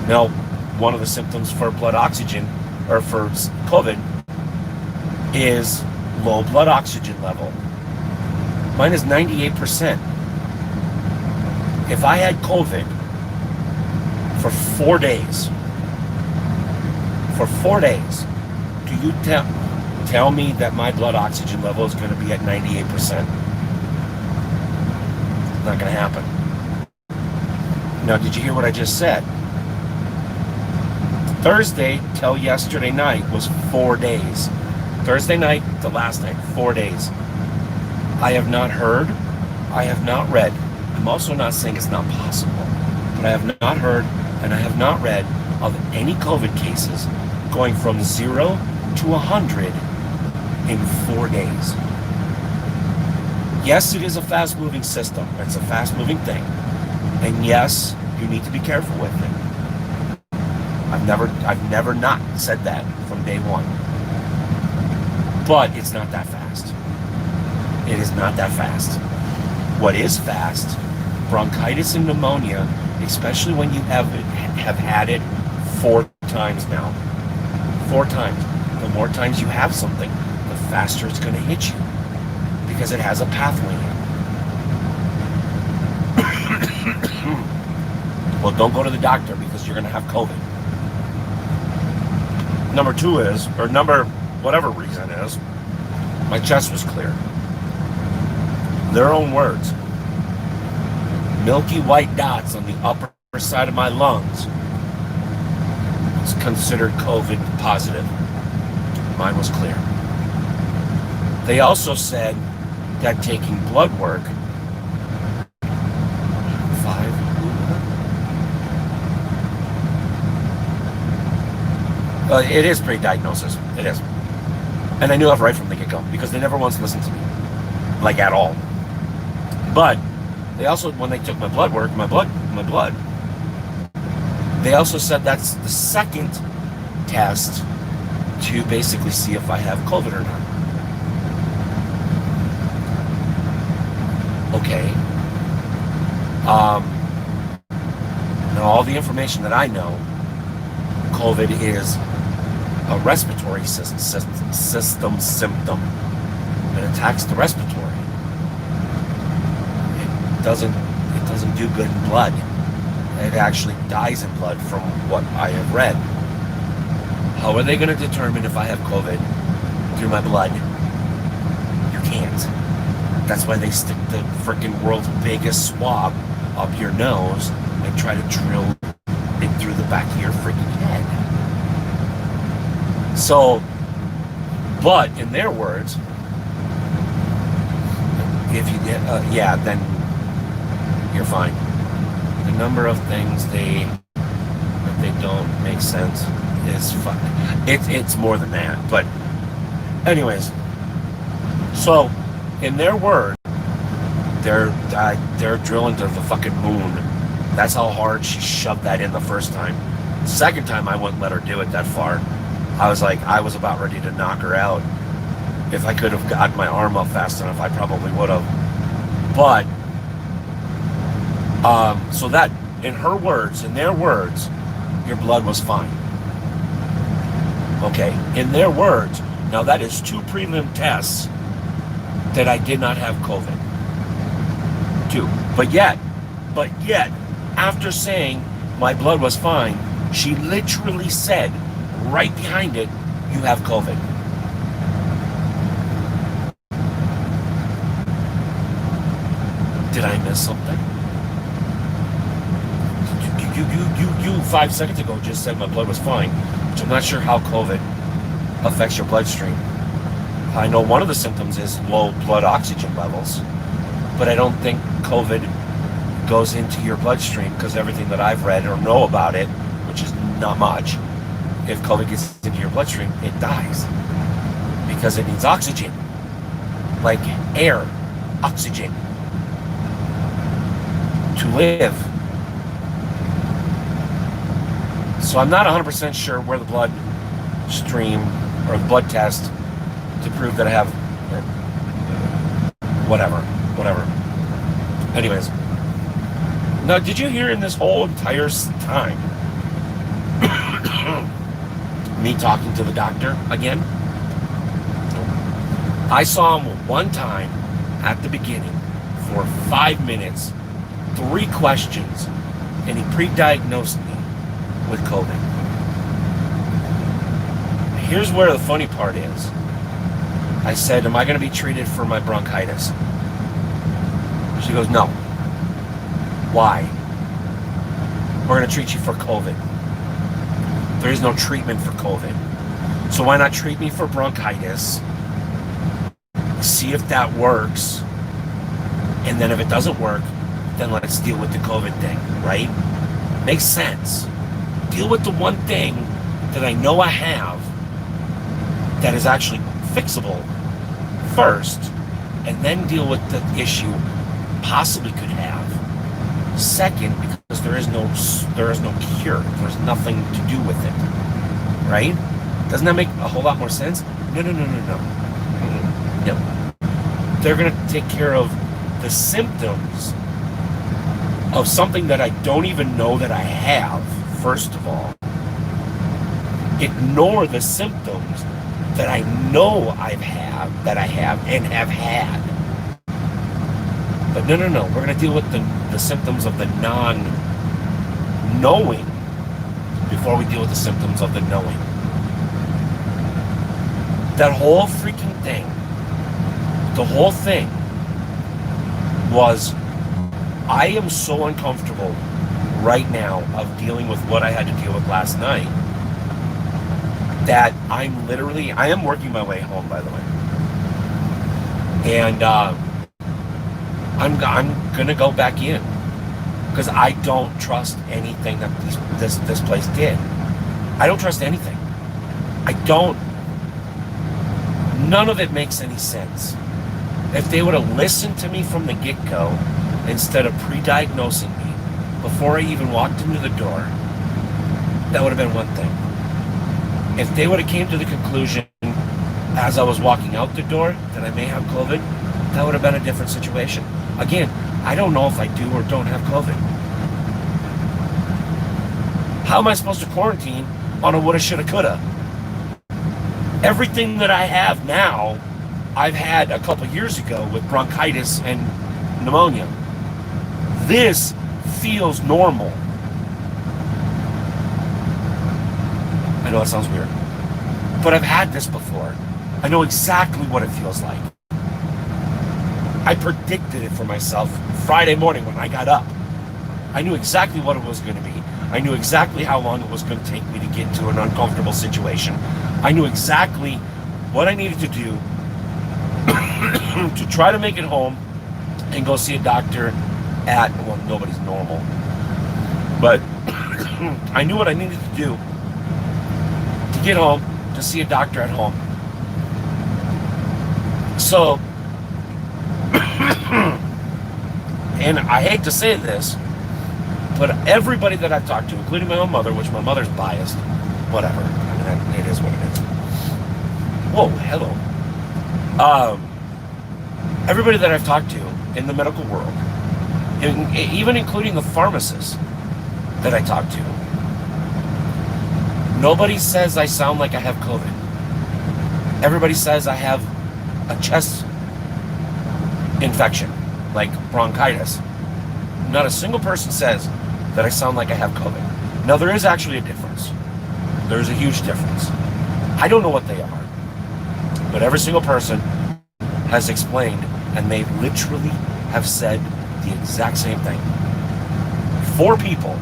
Now, one of the symptoms for blood oxygen, or for COVID, is low blood oxygen level. Mine is 98%. If I had COVID for 4 days, do you tell me that my blood oxygen level is going to be at 98%? It's not going to happen. Now, did you hear what I just said? Thursday till yesterday night was 4 days. Thursday night to last night, 4 days. I have not heard, I have not read. I'm also not saying it's not possible, but I have not heard and I have not read of any COVID cases going from 0 to 100 in 4 days. Yes, it is a fast-moving system. It's a fast-moving thing. And yes, you need to be careful with it. I've never not said that from day one. But it's not that fast. It is not that fast. What is fast, bronchitis and pneumonia, especially when you have had it 4 times now. 4 times. The more times you have something, the faster it's going to hit you. Because it has a pathway in. Well, don't go to the doctor because you're going to have COVID. Number 2 is, or number whatever reason is, my chest was clear. Their own words. Milky white dots on the upper side of my lungs. It's considered COVID positive. Mine was clear. They also said that taking blood work, 5, it is pre-diagnosis. It is. And I knew that right from the get-go because they never once listened to me. Like at all. But they also, when they took my blood work, my blood, they also said that's the second test to basically see if I have COVID or not. Okay. Now all the information that I know, COVID is a respiratory system symptom. It attacks the respiratory. It doesn't do good in blood. It actually dies in blood from what I have read. How are they going to determine if I have COVID through my blood? You can't. That's why they stick the freaking world's biggest swab up your nose and try to drill it through the back of your freaking head. So, but in their words, if you get, then you're fine. The number of things that they don't make sense is fun. It's more than that. But anyways, so in their word, they're drilling to the fucking moon. That's how hard she shoved that in the first time. Second time, I wouldn't let her do it that far. I was about ready to knock her out. If I could have got my arm up fast enough, I probably would have. But so that, in her words, in their words, your blood was fine. Okay, in their words. Now that is 2 prelim tests that I did not have COVID. 2. But yet, after saying my blood was fine, she literally said, right behind it, you have COVID. Did I miss something? You 5 seconds ago just said my blood was fine, which I'm not sure how COVID affects your bloodstream. I know one of the symptoms is low blood oxygen levels, but I don't think COVID goes into your bloodstream, because everything that I've read or know about it, which is not much, if COVID gets into your bloodstream, it dies because it needs oxygen, like air, oxygen, to live. So I'm not 100% sure where the blood stream or the blood test to prove that I have, or whatever. Anyways, now did you hear in this whole entire time me talking to the doctor again? I saw him one time at the beginning for 5 minutes, 3 questions, and he pre-diagnosed me with COVID. Here's where the funny part is. I said, am I going to be treated for my bronchitis? She goes, no. Why? We're going to treat you for COVID. There is no treatment for COVID. So why not treat me for bronchitis? See if that works. And then if it doesn't work, then let's deal with the COVID thing, right? Makes sense. Deal with the one thing that I know I have that is actually fixable first, and then deal with the issue possibly could have second, because there is no cure. There's nothing to do with it, right? Doesn't that make a whole lot more sense? No. They're going to take care of the symptoms of something that I don't even know that I have, first of all. Ignore the symptoms that I know I have and have had. But no. We're going to deal with the symptoms of the non-knowing before we deal with the symptoms of the knowing. That whole freaking thing, the whole thing was, I am so uncomfortable right now of dealing with what I had to deal with last night that I am working my way home, by the way. And I'm gonna go back in because I don't trust anything that this place did. I don't trust anything. I don't. None of it makes any sense. If they would have listened to me from the get-go instead of pre-diagnosing me before I even walked into the door, that would have been one thing. If they would have came to the conclusion as I was walking out the door that I may have COVID, that would have been a different situation. Again, I don't know if I do or don't have COVID. How am I supposed to quarantine on a woulda, shoulda, coulda? Everything that I have now, I've had a couple years ago with bronchitis and pneumonia. This feels normal. I know it sounds weird, but I've had this before. I know exactly what it feels like. I predicted it for myself Friday morning when I got up. I knew exactly what it was going to be. I knew exactly how long it was going to take me to get into an uncomfortable situation. I knew exactly what I needed to do to try to make it home and go see a doctor at, well, nobody's normal, but I knew what I needed to do to get home to see a doctor at home. So, and I hate to say this, but everybody that I've talked to, including my own mother, which my mother's biased, whatever. I mean, it is what it is. Whoa, hello. Everybody that I've talked to in the medical world, even including the pharmacists that I talk to, nobody says I sound like I have COVID. Everybody says I have a chest infection, like bronchitis. Not a single person says that I sound like I have COVID. Now, there is actually a difference. There's a huge difference. I don't know what they are, but every single person has explained, and they literally have said the exact same thing. 4 people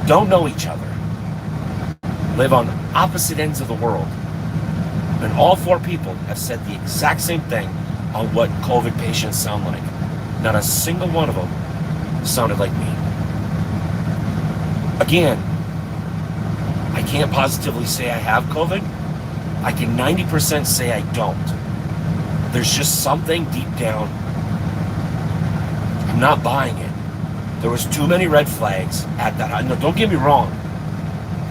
don't know each other, live on opposite ends of the world, And all 4 people have said the exact same thing on what COVID patients sound like. Not a single one of them sounded like me. Again, I can't positively say I have COVID. I can 90% say I don't. There's just something deep down. I'm not buying it. There was too many red flags at that. No, don't get me wrong.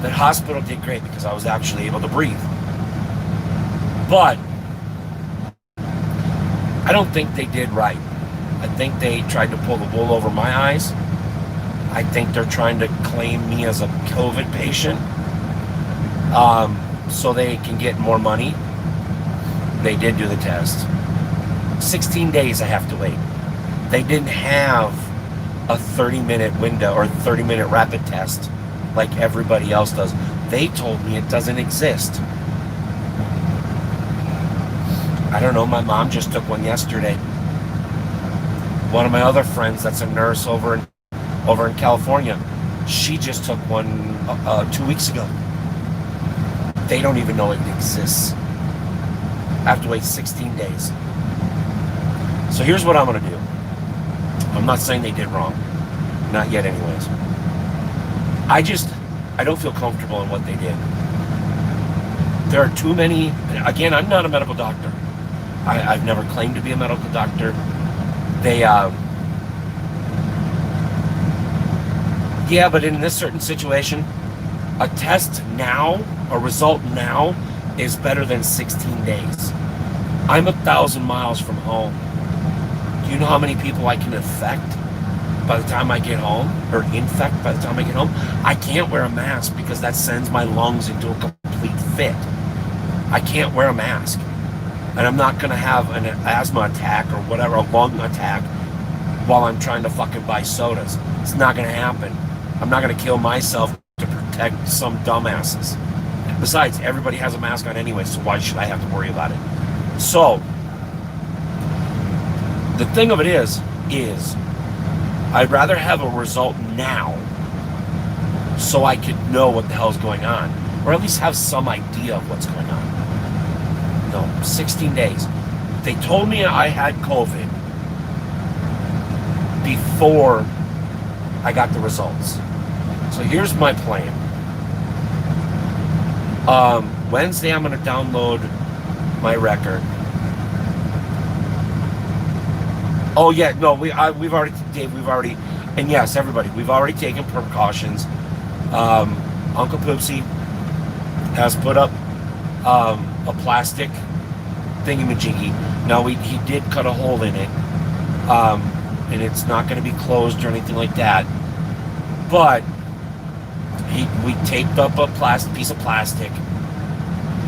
That hospital did great because I was actually able to breathe. But I don't think they did right. I think they tried to pull the wool over my eyes. I think they're trying to claim me as a COVID patient so they can get more money. They did do the test. 16 days I have to wait. They didn't have a 30-minute window or 30-minute rapid test like everybody else does. They told me it doesn't exist. I don't know, my mom just took one yesterday. One of my other friends that's a nurse over in California, she just took one 2 weeks ago. They don't even know it exists. I have to wait 16 days. So here's what I'm going to do. I'm not saying they did wrong. Not yet anyways. I don't feel comfortable in what they did. There are too many, again, I'm not a medical doctor. I've never claimed to be a medical doctor. Yeah, but in this certain situation, a test now, a result now, is better than 16 days. I'm 1,000 miles from home. Do you know how many people I can affect by the time I get home, or infect by the time I get home? I can't wear a mask because that sends my lungs into a complete fit. I can't wear a mask. And I'm not gonna have an asthma attack or whatever, a lung attack, while I'm trying to fucking buy sodas. It's not gonna happen. I'm not gonna kill myself to protect some dumbasses. Besides, everybody has a mask on anyway, so why should I have to worry about it? So, the thing of it is I'd rather have a result now so I could know what the hell's going on, or at least have some idea of what's going on. No, 16 days. They told me I had COVID before I got the results. So here's my plan. Wednesday I'm going to download my record. Oh yeah, no, we've already, Dave, and yes, everybody, we've already taken precautions. Uncle Poopsie has put up a plastic thingamajiggy. Now he did cut a hole in it, and it's not going to be closed or anything like that. But we taped up a piece of plastic.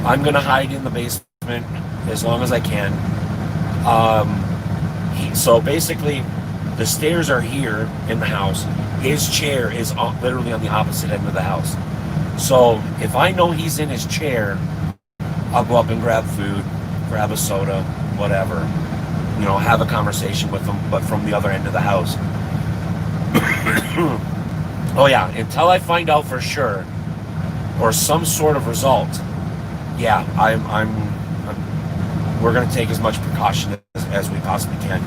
I'm going to hide in the basement as long as I can. So basically, the stairs are here in the house. His chair is literally on the opposite end of the house. So if I know he's in his chair, I'll go up and grab food, grab a soda, whatever. You know, have a conversation with him, but from the other end of the house. Oh yeah, until I find out for sure, or some sort of result, yeah, we're going to take as much precaution as we possibly can.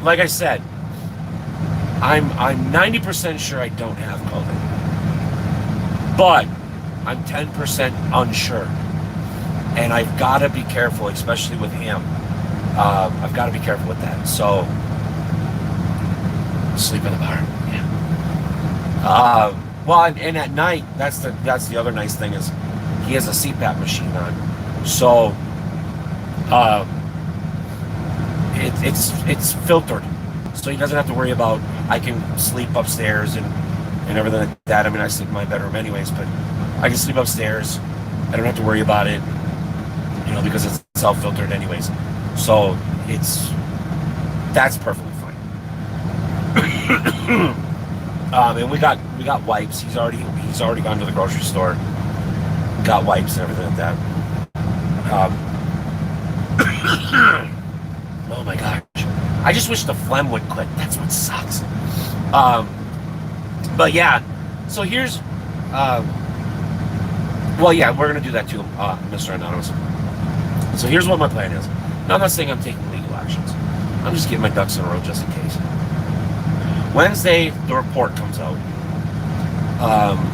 Like I said, I'm 90% sure I don't have COVID, but I'm 10% unsure, and I've got to be careful, especially with him. I've got to be careful with that. So, sleep in the bar. Yeah. Well, and at night, that's the other nice thing is he has a CPAP machine on, so it's filtered, so he doesn't have to worry about. I can sleep upstairs and everything like that. I mean, I sleep in my bedroom anyways, but I can sleep upstairs. I don't have to worry about it, you know, because it's self-filtered anyways. So that's perfectly fine. And we got wipes. He's already gone to the grocery store. Got wipes and everything like that. Oh my gosh. I just wish the phlegm would quit. That's what sucks. But yeah, so here's Well, yeah, we're going to do that too, Mr. Anonymous. So here's what my plan is. Now, I'm not saying I'm taking legal actions. I'm just getting my ducks in a row just in case. Wednesday, the report comes out.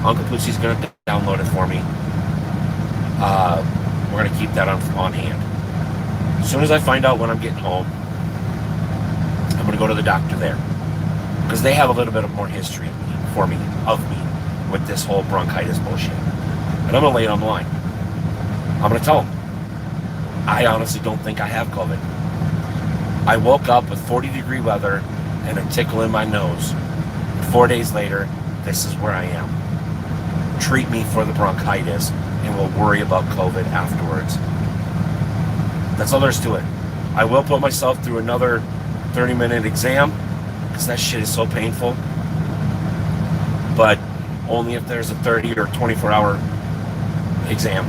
Uncle Poosie's going to download it for me. We're going to keep that on hand. As soon as I find out when I'm getting home, I'm going to go to the doctor there. Because they have a little bit of more history of me with this whole bronchitis bullshit. And I'm going to lay it on the line. I'm going to tell them, I honestly don't think I have COVID. I woke up with 40-degree weather and a tickle in my nose. 4 days later, this is where I am. Treat me for the bronchitis and we'll worry about COVID afterwards. That's all there is to it. I will put myself through another 30-minute exam because that shit is so painful. But only if there's a 30 or 24-hour exam.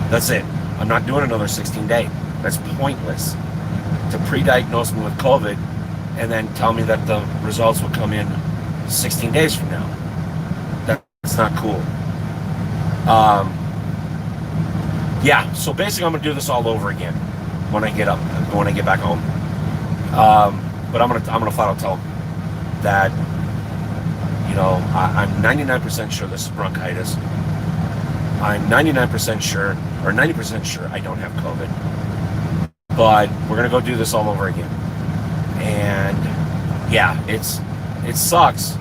That's it. I'm not doing another 16-day. That's pointless. To pre-diagnose me with COVID and then tell me that the results will come in 16 days from now. That's not cool. Yeah, so basically I'm going to do this all over again when I get back home. But I'm gonna flat out tell them that, you know, I'm 99% sure this is bronchitis. I'm 99% sure, or 90% sure I don't have COVID. But we're gonna go do this all over again. And yeah, it sucks.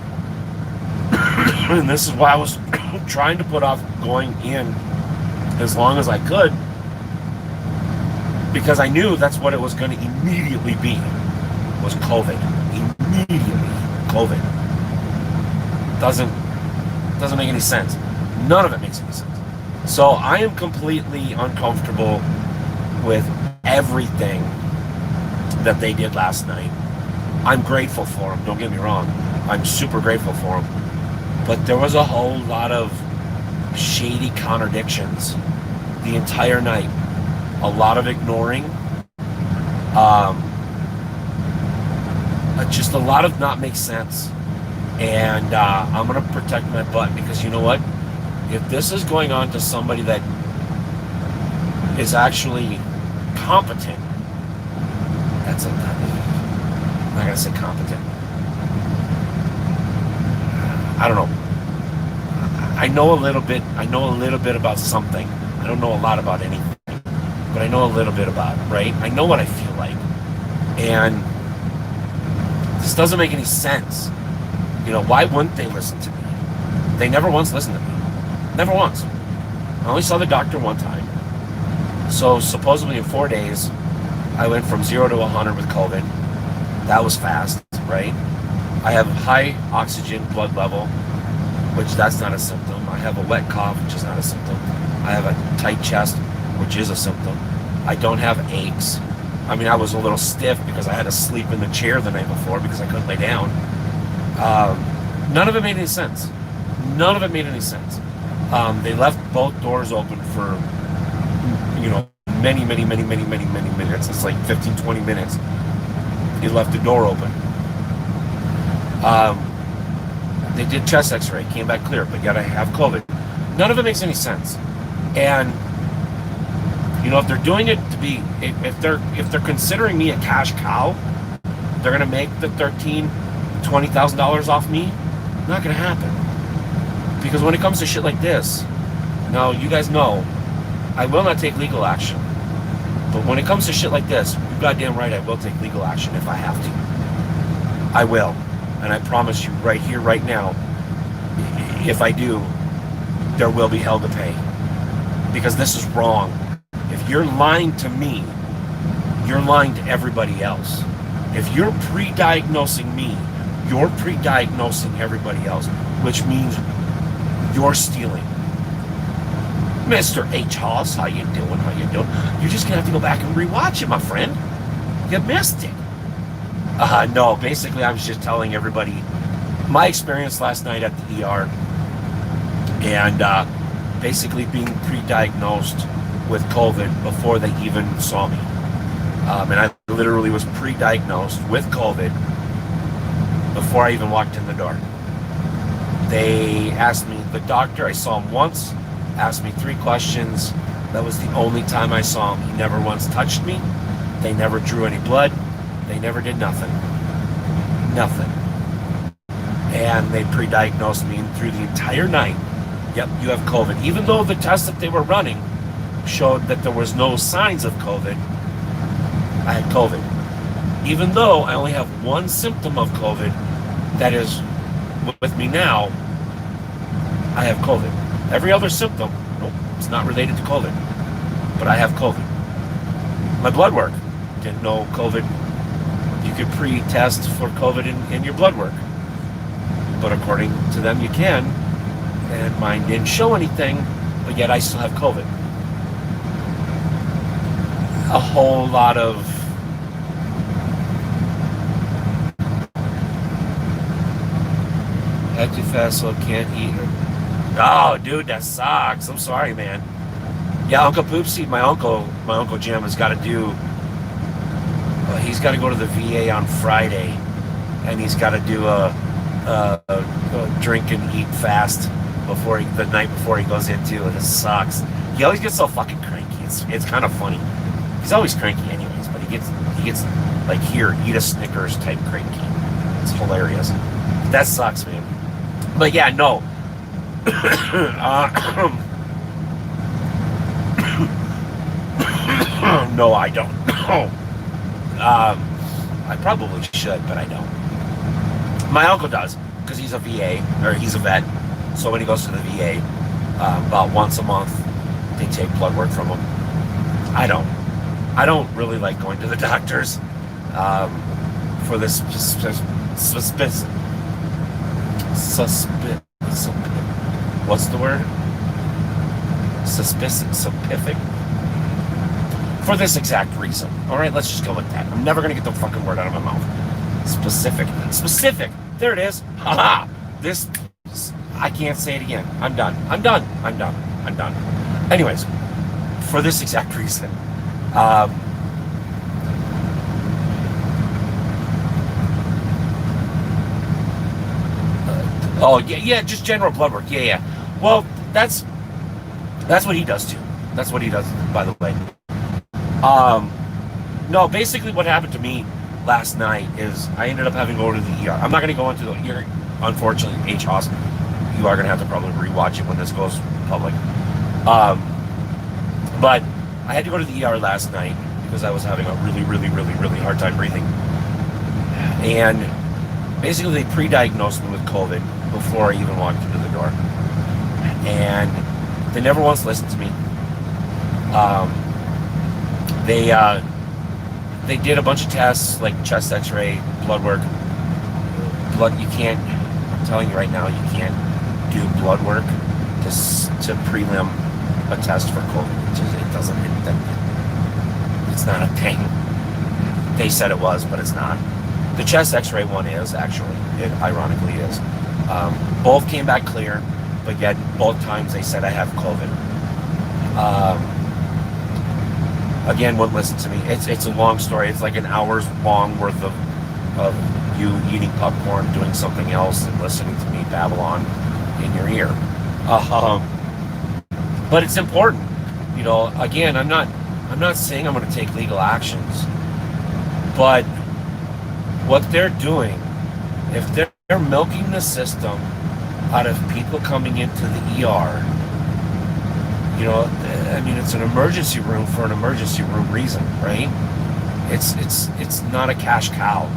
And this is why I was trying to put off going in as long as I could, because I knew that's what it was going to immediately be, was COVID. Immediately COVID. Doesn't make any sense. None of it makes any sense. So I am completely uncomfortable with everything that they did last night. I'm grateful for them, don't get me wrong. I'm super grateful for them. But there was a whole lot of shady contradictions the entire night. A lot of ignoring. Just a lot of not make sense. And I'm going to protect my butt, because you know what? If this is going on to somebody that is actually competent, I'm not going to say competent. I don't know. I know a little bit about something. I don't know a lot about anything, but I know a little bit about it, right? I know what I feel like. And this doesn't make any sense. You know, why wouldn't they listen to me? They never once listened to me. Never once. I only saw the doctor one time. So supposedly in 4 days, I went from 0 to 100 with COVID. That was fast, right? I have high oxygen blood level, which that's not a symptom. I have a wet cough, which is not a symptom. I have a tight chest, which is a symptom. I don't have aches. I mean, I was a little stiff because I had to sleep in the chair the night before because I couldn't lay down. None of it made any sense. None of it made any sense. They left both doors open for, many minutes. It's like 15, 20 minutes. They left the door open. They did chest x-ray, came back clear, but yet I have COVID. None of it makes any sense. And, if they're doing it to be, if they're considering me a cash cow, they're going to make the $20,000 off me. Not going to happen. Because when it comes to shit like this, now you guys know, I will not take legal action. But when it comes to shit like this, you're goddamn right, I will take legal action if I have to. I will. And I promise you right here, right now, if I do, there will be hell to pay. Because this is wrong. If you're lying to me, you're lying to everybody else. If you're pre-diagnosing me, you're pre-diagnosing everybody else, which means you're stealing. Mr. H. Hoss, how you doing? How you doing? You're just gonna have to go back and rewatch it, my friend. You missed it. No, basically I was just telling everybody my experience last night at the ER, and basically being pre-diagnosed with COVID before they even saw me. And I literally was pre-diagnosed with COVID before I even walked in the door. They asked me, the doctor, I saw him once, asked me 3 questions. That was the only time I saw him. He never once touched me. They never drew any blood. They never did nothing. Nothing. And they pre-diagnosed me, and through the entire night, yep, you have COVID. Even though the test that they were running showed that there was no signs of COVID, I had COVID. Even though I only have one symptom of COVID that is with me now, I have COVID. Every other symptom, nope, it's not related to COVID, but I have COVID. My blood work, didn't know COVID. You could pre-test for COVID in your blood work, but according to them, you can. And mine didn't show anything, but yet I still have COVID. A whole lot of head too fast, so I can't eat. Oh, dude, that sucks. I'm sorry, man. Yeah, Uncle Poopsie, my uncle Jim has got to do. He's got to go to the VA on Friday, and he's got to do a drink and eat fast the night before he goes into, and it sucks. He always gets so fucking cranky. It's kind of funny. He's always cranky anyways, but he gets like, here, eat a Snickers type cranky. It's hilarious. That sucks, man. But yeah, no. No, I don't. I probably should, but I don't. My uncle does, because he's a VA, or he's a vet. So when he goes to the VA, about once a month, they take blood work from him. I don't really like going to the doctors for this what's the word? Specific. For this exact reason. All right, let's just go with that. I'm never gonna get the fucking word out of my mouth. Specific. There it is. Haha. This. I can't say it again. I'm done. Anyways, for this exact reason. Just general blood work. Yeah. Well, that's what he does too. That's what he does, by the way. No, basically what happened to me last night is I ended up having to go to the ER. I'm not going to go into the ER, unfortunately, HOS. You are going to have to probably rewatch it when this goes public. But I had to go to the ER last night because I was having a really, really, really, really hard time breathing. And basically they pre-diagnosed me with COVID before I even walked into the door. And they never once listened to me. They did a bunch of tests, like chest x-ray, blood work. You can't, I'm telling you right now, you can't do blood work to prelim a test for COVID. It's not a thing. They said it was, but it's not. The chest x-ray one is, actually. It ironically is. Both came back clear, but yet both times they said I have COVID. Again, wouldn't listen to me. It's a long story. It's like an hour's long worth of you eating popcorn, doing something else, and listening to me babble on in your ear. But it's important. You know, again, I'm not saying I'm going to take legal actions, but what they're doing, if they're milking the system out of people coming into the ER, you know, I mean, it's an emergency room for an emergency room reason, right? It's not a cash cow.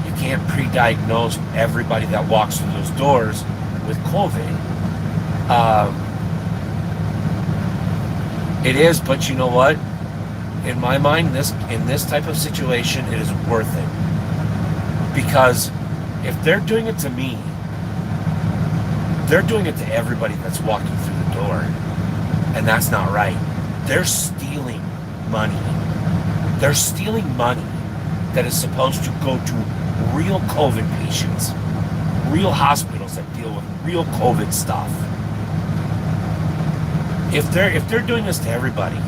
You can't pre-diagnose everybody that walks through those doors with COVID. It is, but you know what? In my mind, in this type of situation, it is worth it. Because if they're doing it to me, they're doing it to everybody that's walking through the door. And that's not right. They're stealing money. They're stealing money that is supposed to go to real COVID patients, real hospitals that deal with real COVID stuff. If they're doing this to everybody,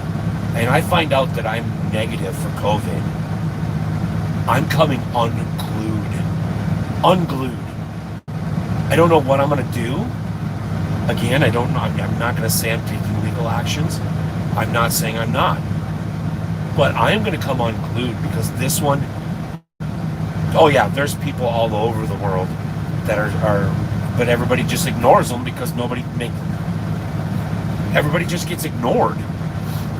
and I find out that I'm negative for COVID, I'm coming unglued. I don't know what I'm gonna do, Again, I don't know. I'm not going to say I'm taking legal actions. I'm not saying I'm not. But I am going to come unglued because this one, oh yeah, there's people all over the world that are but everybody just ignores them because everybody just gets ignored.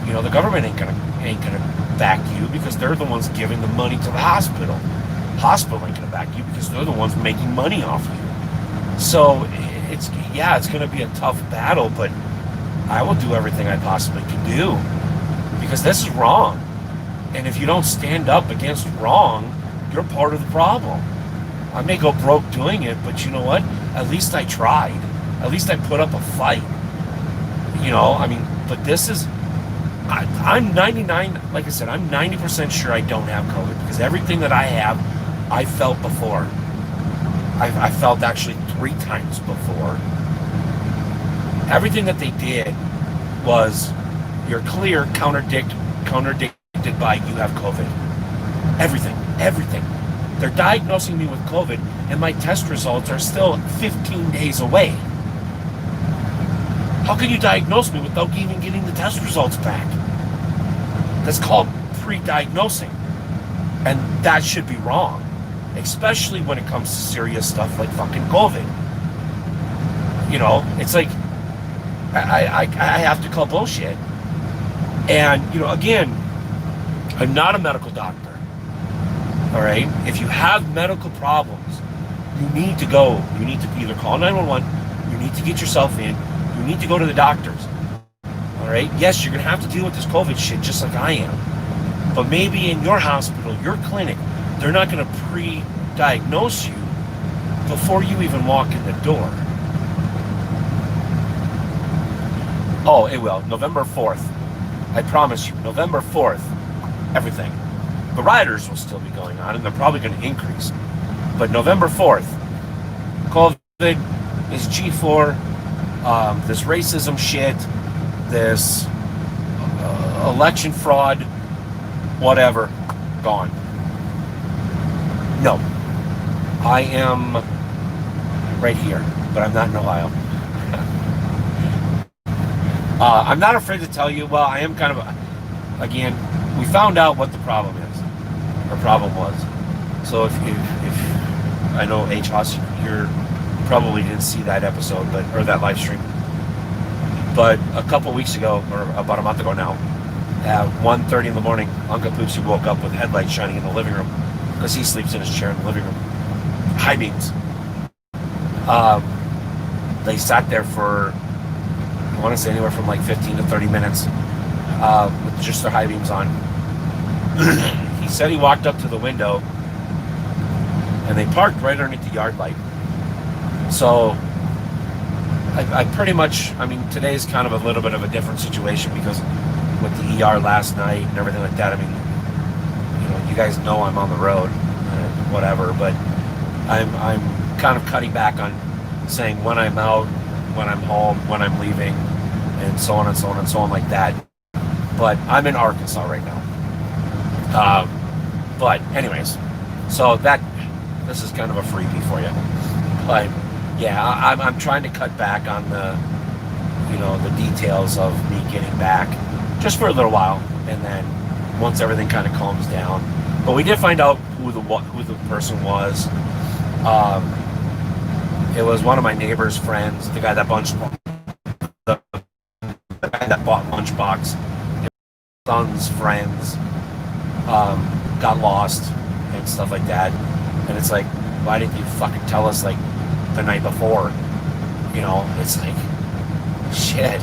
You know, the government ain't gonna back you because they're the ones giving the money to the hospital. Hospital ain't gonna back you because they're the ones making money off you. So it's gonna be a tough battle, but I will do everything I possibly can do because this is wrong. And if you don't stand up against wrong, you're part of the problem. I may go broke doing it, but you know what? At least I tried. At least I put up a fight. You know, I mean, but this is, I'm 99, like I said, I'm 90% sure I don't have COVID because everything that I have, I felt before. I felt actually 3 times before. Everything that they did was, you're clear, contradicted by you have COVID. Everything. They're diagnosing me with COVID and my test results are still 15 days away. How can you diagnose me without even getting the test results back? That's called pre-diagnosing. And that should be wrong. Especially when it comes to serious stuff like fucking COVID. You know, it's like, I have to call bullshit. And, you know, again, I'm not a medical doctor. All right? If you have medical problems, you need to go. You need to either call 911, you need to get yourself in, you need to go to the doctors. All right? Yes, you're going to have to deal with this COVID shit just like I am. But maybe in your hospital, your clinic, they're not going to pre-diagnose you before you even walk in the door. Oh, it will. November 4th. I promise you, November 4th, everything. The rioters will still be going on, and they're probably going to increase. But November 4th, COVID is G4, this racism shit, this election fraud, whatever, gone. No. I am right here, but I'm not in Ohio. I'm not afraid to tell you, well, I am kind of, again, we found out what the problem is, or problem was. So if I know H. Huss, you probably didn't see that episode, or that live stream. But a couple weeks ago, or about a month ago now, at 1:30 in the morning, Uncle Poopsie woke up with headlights shining in the living room because he sleeps in his chair in the living room. High beams. They sat there for, I want to say anywhere from like 15 to 30 minutes with just their high beams on. He said he walked up to the window and they parked right underneath the yard light. So I pretty much, I mean, today's kind of a little bit of a different situation because with the ER last night and everything like that, I mean, you know, you guys know I'm on the road, whatever, but I'm kind of cutting back on saying when I'm out, when I'm home, when I'm leaving, and so on and so on and so on like that. But I'm in Arkansas right now. But anyways, so this is kind of a freebie for you. But yeah, I'm trying to cut back on the, you know, the details of me getting back just for a little while, and then once everything kind of calms down. But we did find out who the person was. It was one of my neighbor's friends, the guy that bought Lunchbox. His son's friends got lost and stuff like that. And it's like, why didn't you fucking tell us like the night before? You know, it's like, shit.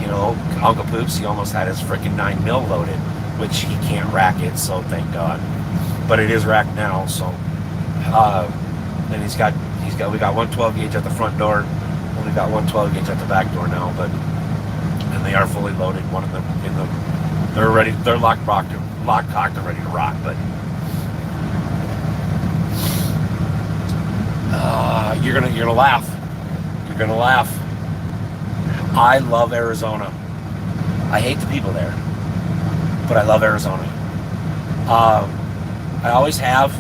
You know, Uncle Poops, he almost had his freaking 9mm loaded, which he can't rack it, so thank God. But it is racked now, so. Then we got 112 gauge at the front door. Only got 112 gauge at the back door now, and they are fully loaded. One of them they're locked, cocked, and ready to rock. But you're gonna laugh. You're gonna laugh. I love Arizona. I hate the people there, but I love Arizona. I always have.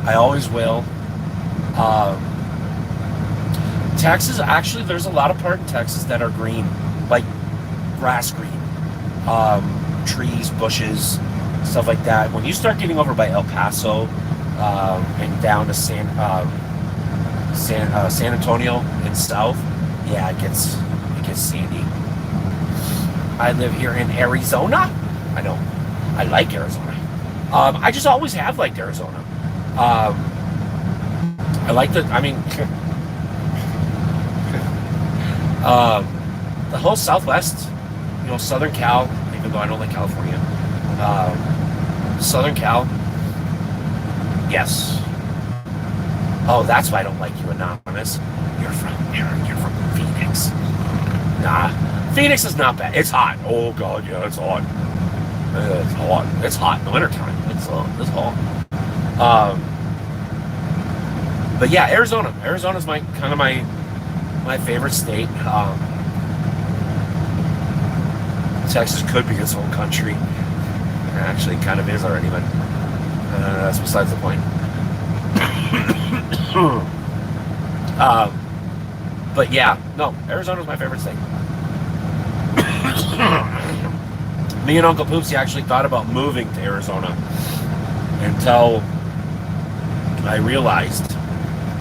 I always will. Texas, actually, there's a lot of part in Texas that are green, like grass green, trees, bushes, stuff like that. When you start getting over by El Paso and down to San Antonio and south, yeah, it gets sandy. I live here in Arizona. I know, I like Arizona. I just always have liked Arizona. I like the. I mean. The whole Southwest, Southern Cal, even though I don't like California, Southern Cal, yes. Oh, that's why I don't like you, Anonymous. You're from Phoenix. Nah, Phoenix is not bad. It's hot. Oh God, yeah, it's hot. It's hot. It's hot in the wintertime. It's hot. But yeah, Arizona. Arizona's my favorite state. Texas could be its own country. Actually, it kind of is already, but that's besides the point. But yeah, no, Arizona's my favorite state. Me and Uncle Poopsie actually thought about moving to Arizona until I realized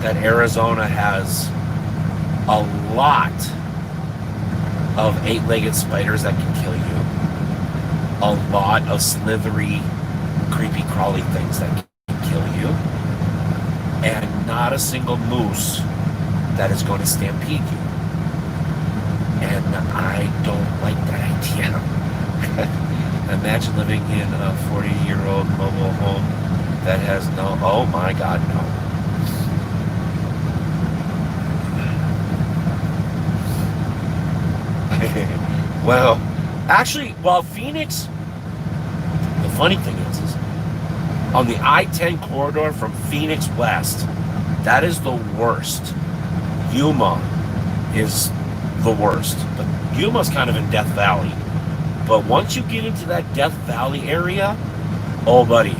that Arizona has a lot of 8-legged spiders that can kill you. A lot of slithery, creepy, crawly things that can kill you. And not a single moose that is going to stampede you. And I don't like that idea. Imagine living in a 40-year-old mobile home that has no, oh my God, no. Well, actually, Phoenix, the funny thing is on the I-10 corridor from Phoenix West, that is the worst. Yuma is the worst, but Yuma's kind of in Death Valley. But once you get into that Death Valley area, oh buddy,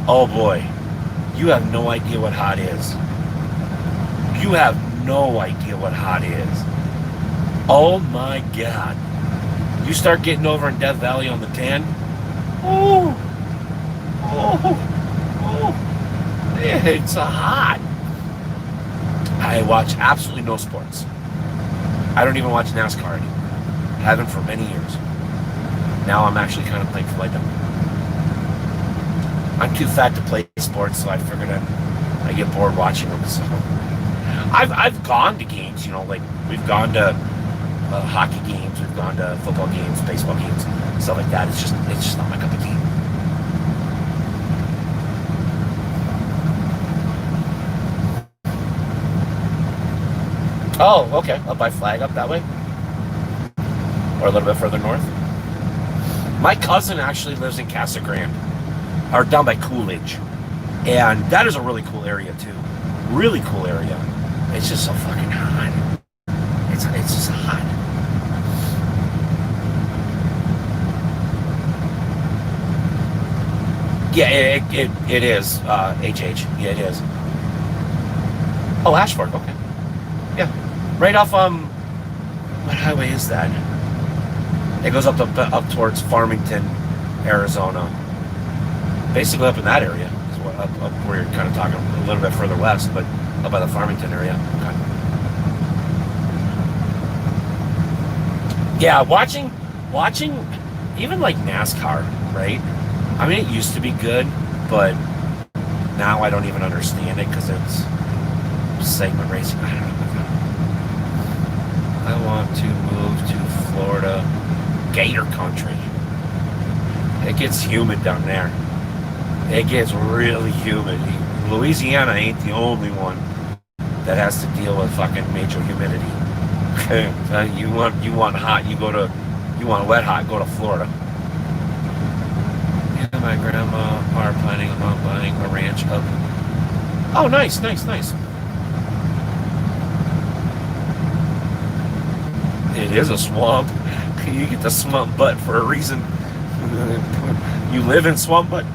oh boy, you have no idea what hot is. You have no idea what hot is. Oh my God. You start getting over in Death Valley on the 10. Oh, it's hot. I watch absolutely no sports. I don't even watch NASCAR anymore. Haven't for many years. Now I'm actually kind of playing for Light. I'm too fat to play sports, so I figured I get bored watching them. So I've gone to games, like we've gone to hockey games, we've gone to football games, baseball games, stuff like that. It's just not my cup of tea. Oh, okay. Up by Flag, up that way, or a little bit further north. My cousin actually lives in Casa Grande, or down by Coolidge, and that is a really cool area too. Really cool area. It's just so fucking hot. It's just hot. Yeah, it is. HH. Yeah, it is. Oh, Ashford. Okay. Yeah, right off. What highway is that? It goes up towards Farmington, Arizona. Basically, up in that area is what up where you're kind of talking a little bit further west, but up by the Farmington area. Okay. Yeah, watching even like NASCAR, right? I mean, it used to be good, but now I don't even understand it because it's segment racing. I don't know. I want to move to Florida, Gator Country. It gets humid down there. It gets really humid. Louisiana ain't the only one that has to deal with fucking major humidity. You want hot, you want wet hot, go to Florida. Yeah, my grandma are planning on buying a ranch up. Oh, nice. It is a swamp. You get the swamp butt for a reason. You live in swamp butt?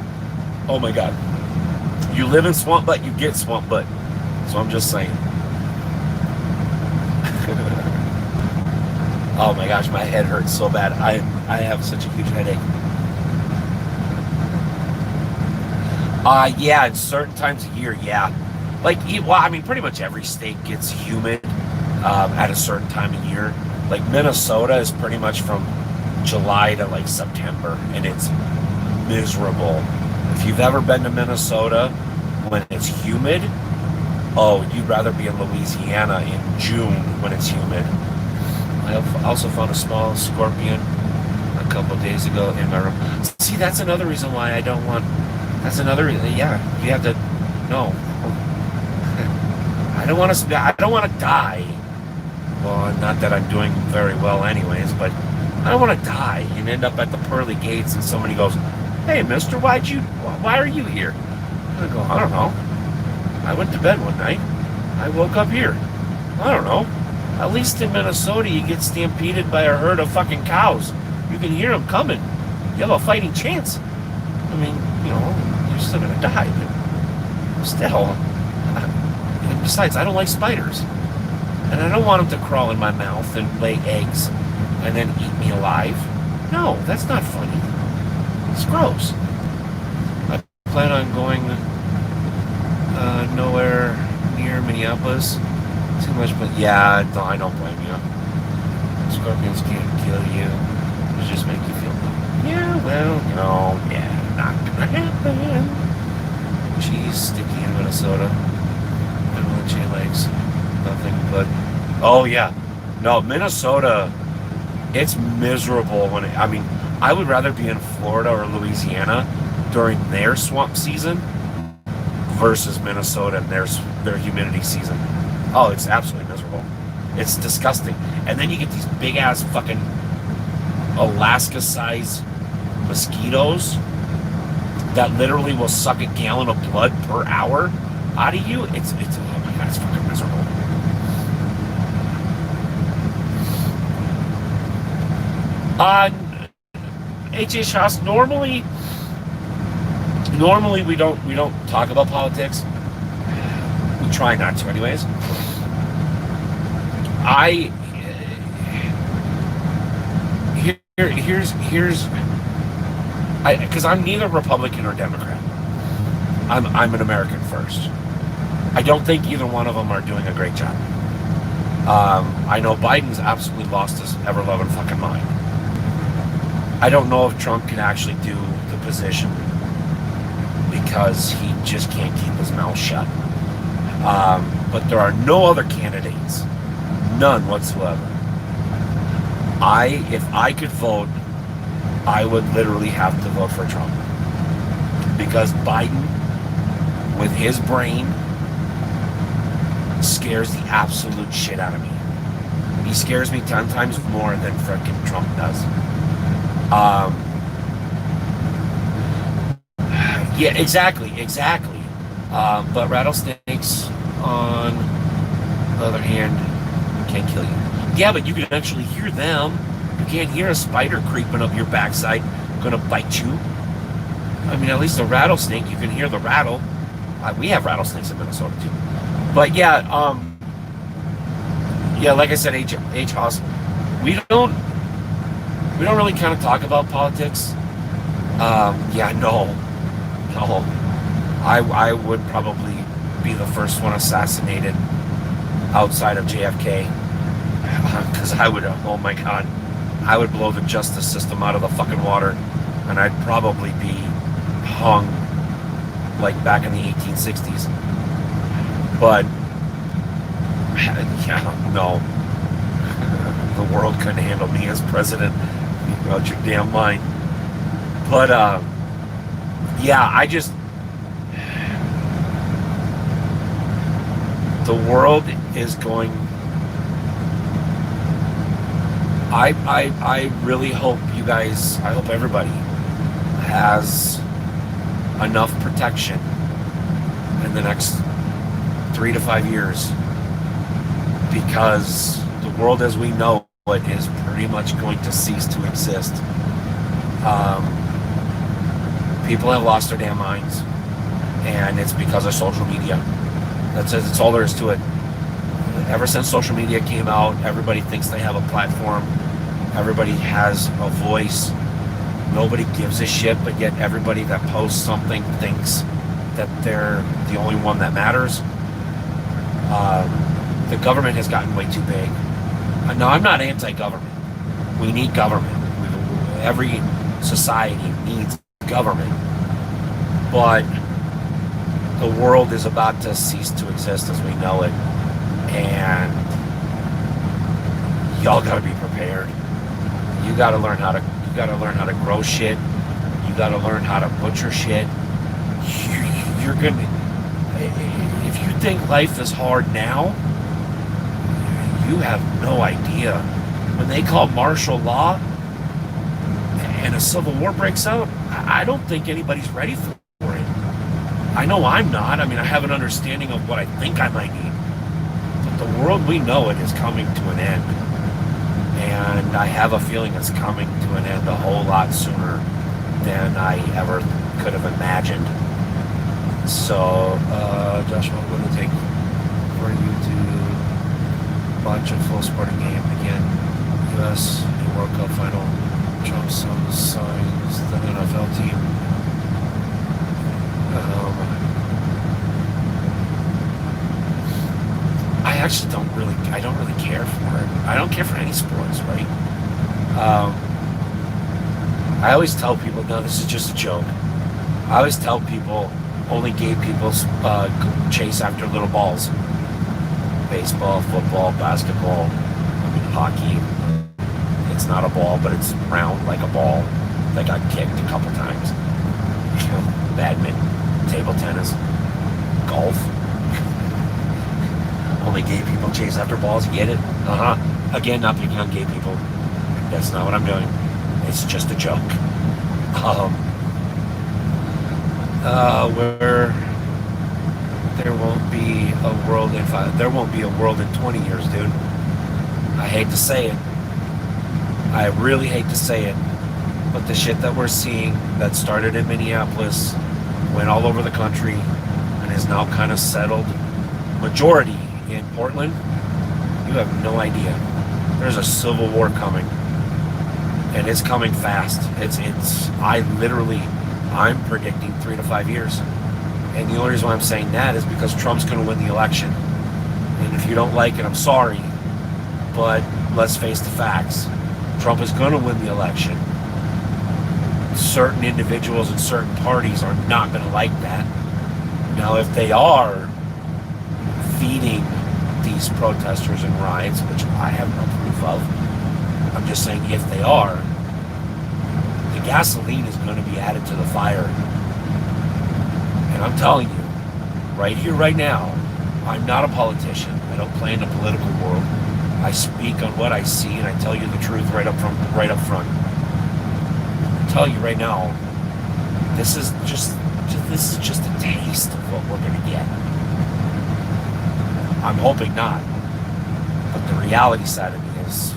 Oh my God. You live in swamp butt, you get swamp butt. So I'm just saying. Oh my gosh, my head hurts so bad. I have such a huge headache. Yeah, at certain times of year, yeah. Like, well, I mean, pretty much every state gets humid at a certain time of year. Like Minnesota is pretty much from July to like September, and it's miserable. If you've ever been to Minnesota when it's humid, oh, you'd rather be in Louisiana in June when it's humid. I also found a small scorpion a couple of days ago in my room. See, that's another reason why I don't want. That's another reason. Yeah, you have to. No, I don't want to. I don't want to die. Well, not that I'm doing very well, anyways. But I don't want to die and end up at the pearly gates, and somebody goes, "Hey, Mister, Why are you here?" I go, "I don't know. I went to bed one night. I woke up here. I don't know. At least in Minnesota, you get stampeded by a herd of fucking cows. You can hear them coming. You have a fighting chance. I mean, you're still gonna die, but still. And besides, I don't like spiders, and I don't want them to crawl in my mouth and lay eggs, and then eat me alive. No, that's not funny. It's gross. I plan on going nowhere near Minneapolis too much, but yeah, no, I don't blame you. Scorpions can't kill you. They just make you feel good. Yeah, well, no, yeah, not gonna happen. Cheese sticky in Minnesota. I don't want chain legs. Nothing but. Oh yeah, no, Minnesota. It's miserable I mean, I would rather be in Florida or Louisiana during their swamp season versus Minnesota and their humidity season. Oh, it's absolutely miserable. It's disgusting. And then you get these big ass fucking Alaska-sized mosquitoes that literally will suck a gallon of blood per hour out of you. It's oh my god, it's fucking miserable. HH Haas, normally we don't talk about politics. We try not to, anyways. Because I'm neither Republican or Democrat. I'm an American first. I don't think either one of them are doing a great job. I know Biden's absolutely lost his ever-loving fucking mind. I don't know if Trump can actually do the position because he just can't keep his mouth shut. But there are no other candidates, none whatsoever. If I could vote, I would literally have to vote for Trump because Biden, with his brain, scares the absolute shit out of me. He scares me 10 times more than frickin' Trump does. Yeah, exactly. But rattlesnakes, on the other hand, can't kill you. Yeah, but you can actually hear them. You can't hear a spider creeping up your backside, gonna bite you. I mean, at least a rattlesnake, you can hear the rattle. We have rattlesnakes in Minnesota too. But yeah, like I said, H House, we don't really kind of talk about politics. No. I would probably be the first one assassinated outside of JFK because I would, oh my god, I would blow the justice system out of the fucking water, and I'd probably be hung like back in the 1860s. But yeah, no, the world couldn't handle me as president. You're out your damn mind. But yeah, the world is going. I really hope you guys, I hope everybody has enough protection in the next 3 to 5 years, because the world as we know it is pretty much going to cease to exist. People have lost their damn minds, and it's because of social media. That's all there is to it. Ever since social media came out, everybody thinks they have a platform Everybody has a voice. Nobody gives a shit, but yet everybody that posts something thinks that they're the only one that matters. The government has gotten way too big. No, I'm not anti-government. We need government. Every society needs government. But the world is about to cease to exist as we know it. And y'all gotta be prepared. You gotta learn how to grow shit. You gotta learn how to butcher shit. You're gonna, if you think life is hard now, you have no idea. When they call martial law and a civil war breaks out, I don't think anybody's ready for it. I know I'm not. I mean, I have an understanding of what I think I might need. But the world we know it is coming to an end. And I have a feeling it's coming to an end a whole lot sooner than I ever could have imagined. So, Joshua, I'm going to take for you to watch a full sporting game again. U.S. World Cup final. Trump signs the NFL team. I don't really care for it. I don't care for any sports, right? I always tell people, no, this is just a joke. I always tell people, only gay people chase after little balls. Baseball, football, basketball, I mean, hockey. It's not a ball, but it's round like a ball. That got kicked a couple times. Badminton, table tennis, golf. Only gay people chase after balls. You get it? Again, not picking on gay people. That's not what I'm doing. It's just a joke. Where there won't be a world in there won't be a world in 20 years, dude. I hate to say it. I really hate to say it, but the shit that we're seeing that started in Minneapolis, went all over the country, and is now kind of settled majority in Portland, you have no idea. There's a civil war coming, and it's coming fast. I'm predicting 3 to 5 years. And the only reason why I'm saying that is because Trump's going to win the election. And if you don't like it, I'm sorry, but let's face the facts. Trump is going to win the election. Certain individuals and certain parties are not going to like that. Now, if they are feeding these protesters and riots, which I have no proof of, I'm just saying if they are, the gasoline is going to be added to the fire. And I'm telling you, right here, right now, I'm not a politician. I don't play in the political world. I speak on what I see, and I tell you the truth right up front. I tell you right now, this is just a taste of what we're going to get. I'm hoping not, but the reality side of me is,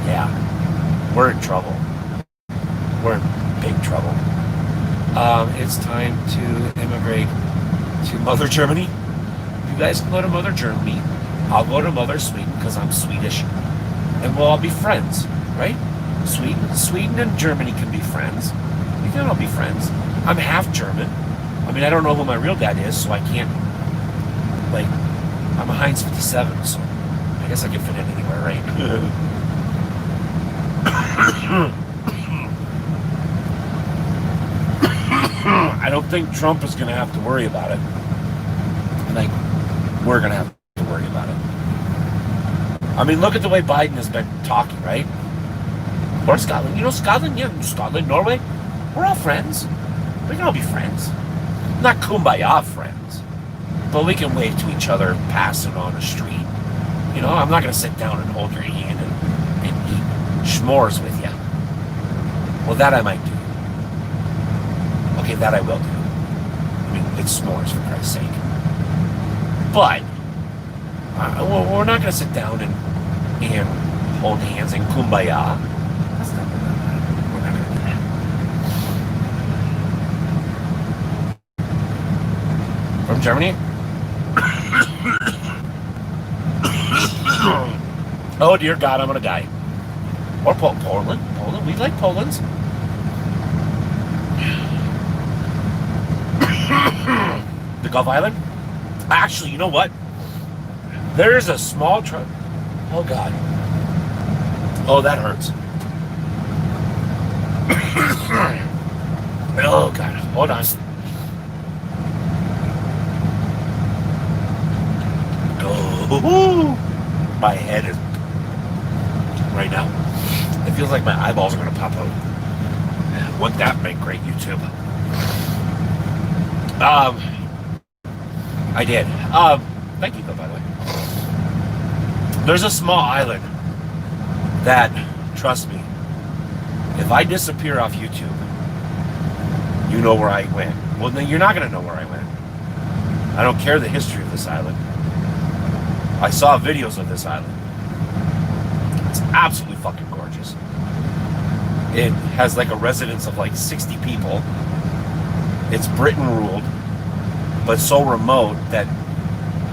yeah, we're in trouble. We're in big trouble. It's time to immigrate to Mother Germany. You guys can go to Mother Germany. I'll go to Mother Sweden because I'm Swedish, and we'll all be friends, right? Sweden and Germany can be friends. We can all be friends. I'm half German. I mean, I don't know who my real dad is, so I can't, I'm a Heinz 57, so I guess I can fit in anywhere, right? I don't think Trump is going to have to worry about it. We're going to have to worry about it. I mean, look at the way Biden has been talking, right? Or Scotland. You know Scotland? Yeah, Scotland, Norway. We're all friends. We can all be friends. Not kumbaya friends. But we can wave to each other passing on the street. You know, I'm not going to sit down and hold your hand and eat s'mores with you. Well, that I might do. Okay, that I will do. I mean, it's s'mores, for Christ's sake. But we're not going to sit down and hold hands and kumbaya. That's not going to, we're not going to do that. From Germany? Oh, dear God, I'm going to die. Or Poland. Poland. We like Poland's. The Gulf Island. Actually, you know what? There's a small truck. Oh, God. Oh, that hurts. Oh, God. Hold on. Oh, my head is right now. It feels like my eyeballs are going to pop out. Wouldn't that make great YouTube? I did. Thank you, though, by the way. There's a small island that, trust me, if I disappear off YouTube, you know where I went. Well, then you're not going to know where I went. I don't care the history of this island. I saw videos of this island. It's absolutely fucking gorgeous. It has like a residence of like 60 people. It's Britain ruled, but so remote that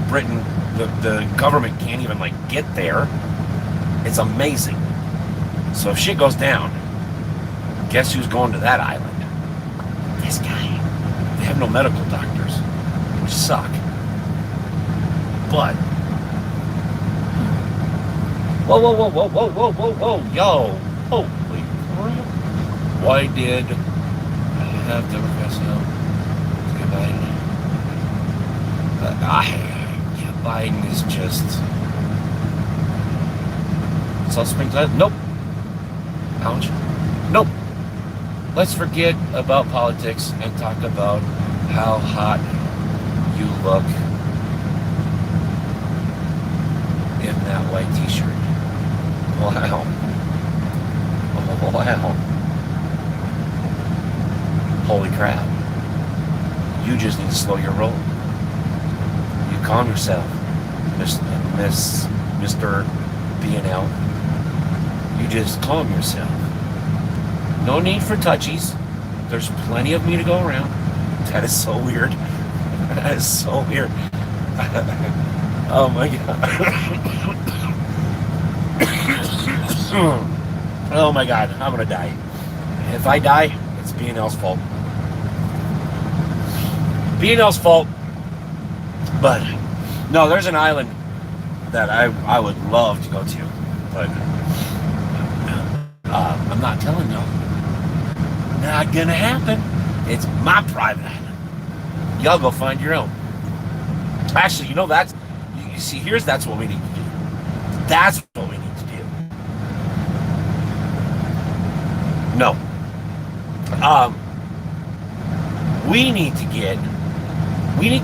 Britain, the government can't even like get there. It's amazing. So if shit goes down, guess who's going to that island? This guy. They have no medical doctors, which suck. But whoa, whoa, whoa, whoa, whoa, whoa, whoa, whoa, yo. Holy crap. Why did I have Democrats now? Biden is just suspect. Nope. Ouch. Nope. Let's forget about politics and talk about how hot you look in that white t-shirt. Wow. Oh, wow. Holy crap. You just need to slow your roll. You calm yourself, Mr. B&L. You just calm yourself. No need for touchies. There's plenty of me to go around. That is so weird. That is so weird. Oh my God. Oh my God, I'm gonna die. If I die, it's B&L's fault. B&L's fault. But no, there's an island that I would love to go to, but I'm not telling y'all. Not gonna happen. It's my private island. Y'all go find your own. Actually, you know, that's, you see, that's what we need to do. That's what we need to do. No. We need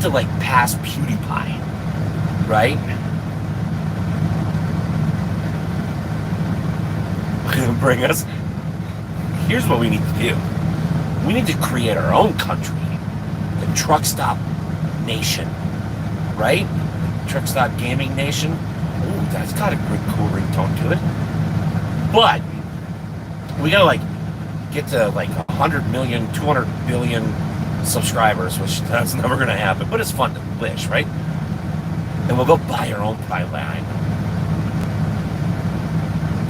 to like pass PewDiePie, right? Bring us. Here's what we need to do. We need to create our own country, the Truckstop Nation, right? Truckstop Gaming Nation. Ooh, that's got a good, cool ringtone to it. But we gotta like get to like 100 million, 200 billion subscribers, which that's never gonna happen. But it's fun to wish, right? And we'll go buy our own private island.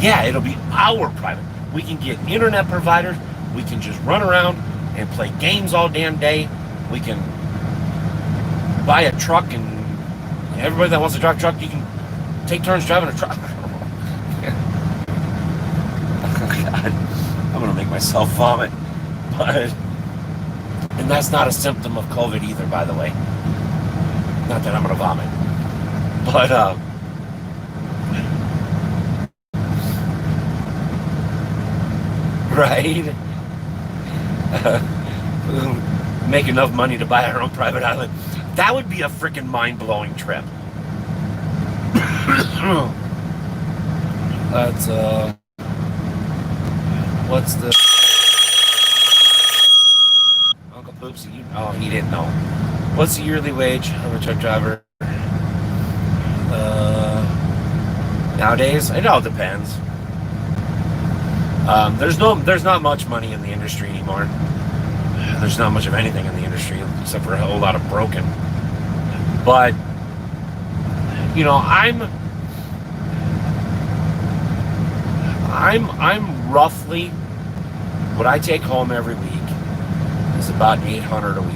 Yeah, it'll be our private. We can get internet providers. We can just run around and play games all damn day. We can buy a truck, and everybody that wants to drive a truck, you can take turns driving a truck. Oh God, I'm gonna make myself vomit. But, and that's not a symptom of COVID either, by the way. Not that I'm gonna vomit, but right? Make enough money to buy our own private island. That would be a freaking mind-blowing trip. That's what's the Uncle Poopsie? Oh, he didn't know. What's the yearly wage of a truck driver? Nowadays, it all depends. There's not much money in the industry anymore. There's not much of anything in the industry except for a whole lot of broken. But I'm roughly, what I take home every week is about 800 a week.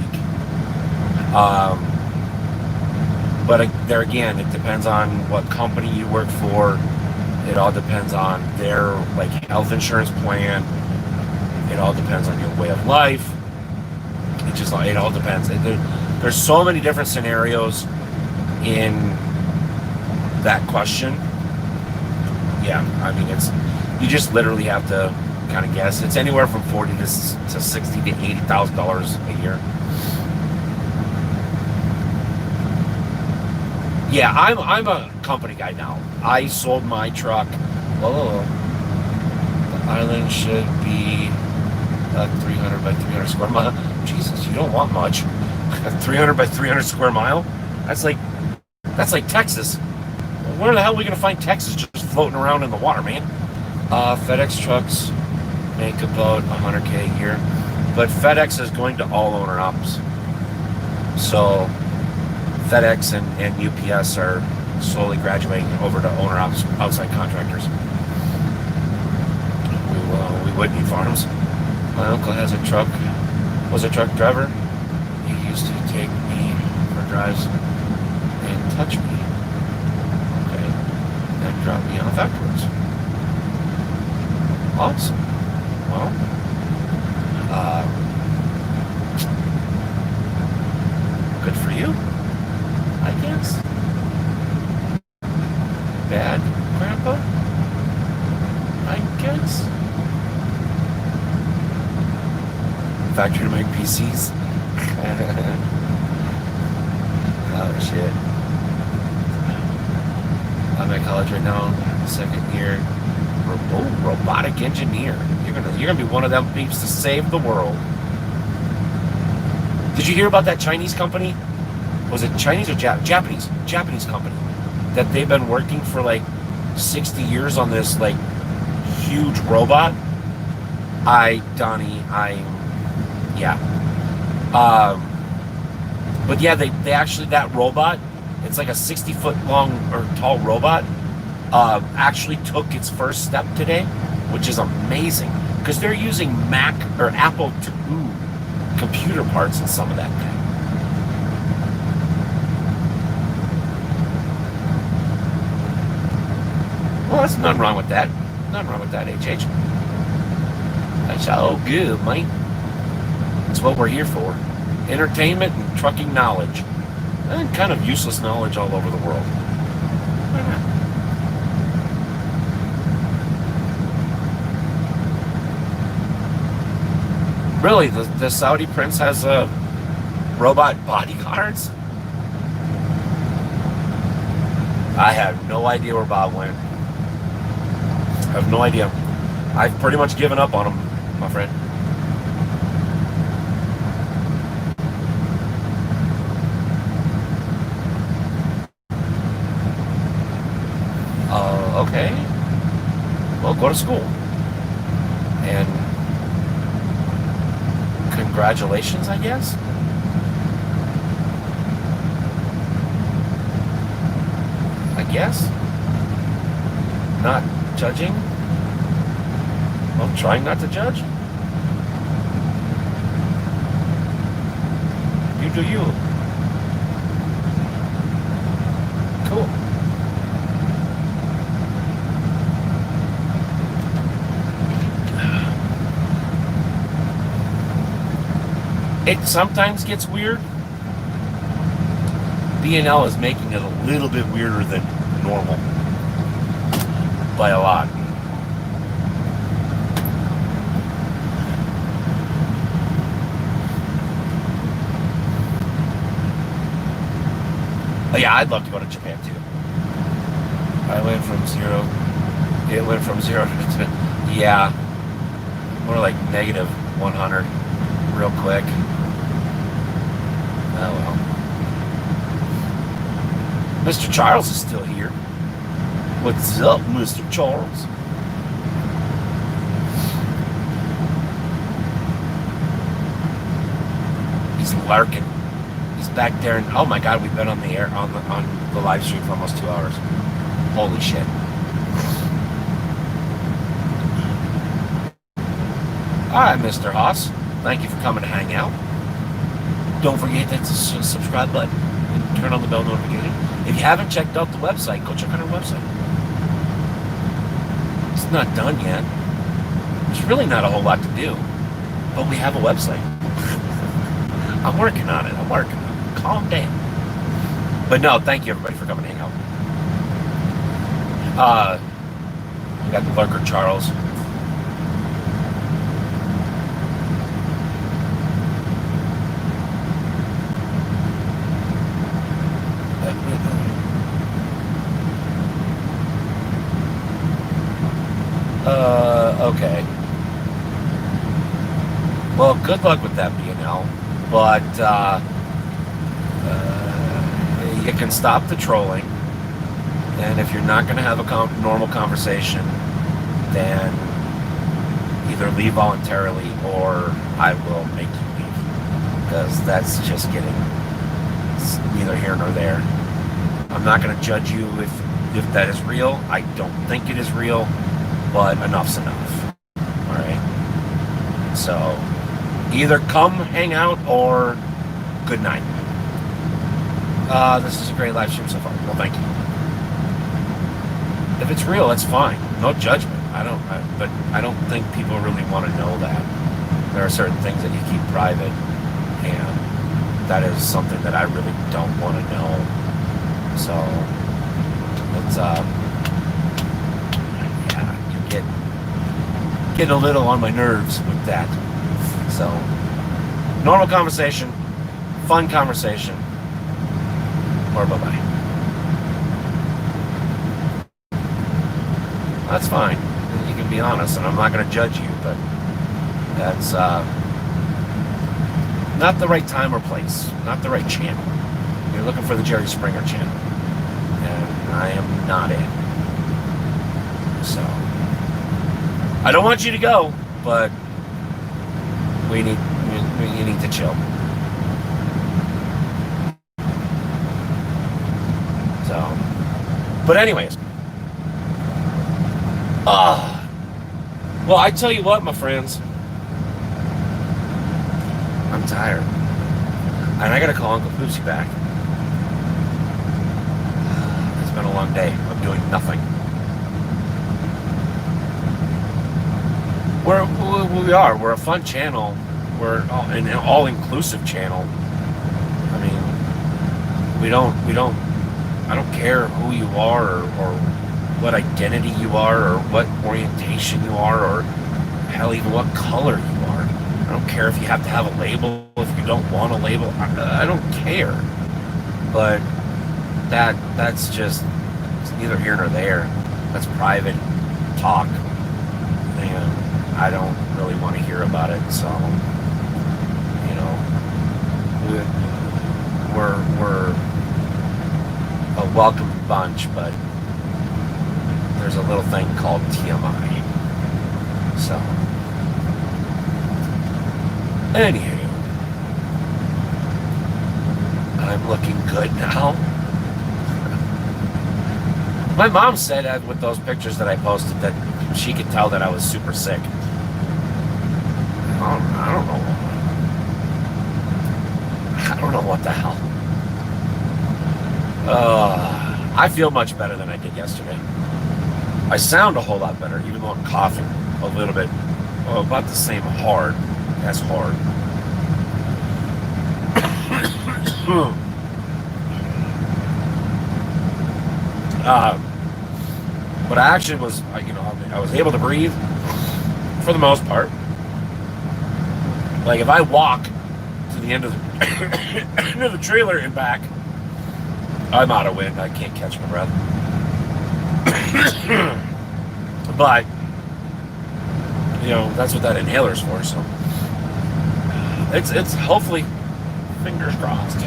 But there again, it depends on what company you work for. It all depends on their like health insurance plan. It all depends on your way of life. It all depends. There's so many different scenarios in that question. Yeah, I mean you just literally have to kind of guess. It's anywhere from $40 to $60 to $80,000 a year. Yeah, I'm a company guy now. I sold my truck. Whoa. The island should be 300 by 300 square mile. Jesus, you don't want much. 300 by 300 square mile? That's like Texas. Where the hell are we gonna find Texas just floating around in the water, man? FedEx trucks make about 100K a year, but FedEx is going to all owner ops. So FedEx and UPS are slowly graduating over to owner ops, outside contractors. We would need farms. My uncle was a truck driver. He used to take me for drives and touch me. Okay. And then drop me off afterwards. Awesome. Well, good for you, I guess. Bad grandpa, I guess. Factory to make PCs. Oh shit. I'm at college right now, second year. Robotic engineer. You're gonna be one of them peeps to save the world. Did you hear about that Chinese company? Was it Chinese or Japanese? Japanese company that they've been working for like 60 years on this like huge robot. Yeah. But yeah, they actually, that robot, it's like a 60-foot long or tall robot, actually took its first step today, which is amazing because they're using Mac or Apple II computer parts in some of that thing. Well, there's nothing wrong with that. Nothing wrong with that, HH. That's all good, mate. That's what we're here for. Entertainment and trucking knowledge. And kind of useless knowledge all over the world. Why not? Really, the Saudi prince has robot bodyguards? I have no idea where Bob went. I have no idea. I've pretty much given up on him, my friend. Okay. Well, go to school. And congratulations, I guess. Not judging. Well, trying not to judge. You do you. Cool. It sometimes gets weird. B&L is making it a little bit weirder than normal. By a lot. But yeah, I'd love to go to Japan too. It went from zero to, yeah, more like negative 100 real quick. Oh well. Mr. Charles is still here. What's up, Mr. Charles? He's lurking. He's back there, and oh my God, we've been on the air on the live stream for almost 2 hours. Holy shit! Hi, Mr. Haas. Thank you for coming to hang out. Don't forget that subscribe button and turn on the bell notification. If you haven't checked out the website, go check out our website. It's not done yet. There's really not a whole lot to do, but we have a website. I'm working on it. Calm down. But no, thank you everybody for coming to hang out. We got the lurker Charles. Okay. Well, good luck with that B&L, but you can stop the trolling, and if you're not going to have a normal conversation, then either leave voluntarily or I will make you leave, because that's just it's neither here nor there. I'm not going to judge you if that is real. I don't think it is real, but enough's enough. All right. So either come hang out or good night. This is a great live stream so far. Well, thank you. If it's real, that's fine. No judgment. But I don't think people really want to know that. There are certain things that you keep private, and that is something that I really don't want to know. So it's yeah, you get a little on my nerves with that. So normal conversation, fun conversation, or bye-bye. That's fine. You can be honest, and I'm not going to judge you, but that's not the right time or place, not the right channel. You're looking for the Jerry Springer channel, and I am not it. So I don't want you to go, but you need to chill. So, but anyways, well, I tell you what, my friends, I'm tired, and I gotta call Uncle Lucy back. It's been a long day of doing nothing. We're a fun channel. We're an all-inclusive channel. I mean, I don't care who you are or what identity you are or what orientation you are or hell, even what color you are. I don't care if you have to have a label, if you don't want a label. I don't care. But that's just, it's neither here nor there. That's private talk, and I don't really want to hear about it. So, you know, we're a welcome bunch, but there's a little thing called TMI. So, anywho, I'm looking good now. My mom said that with those pictures that I posted that she could tell that I was super sick. I don't know what the hell. I feel much better than I did yesterday. I sound a whole lot better, even though I'm coughing a little bit. Oh, about the same hard. That's hard. But I actually was, I was able to breathe for the most part. Like if I walk to the end of the trailer and back, I'm out of wind. I can't catch my breath. But that's what that inhaler's for. So it's hopefully, fingers crossed.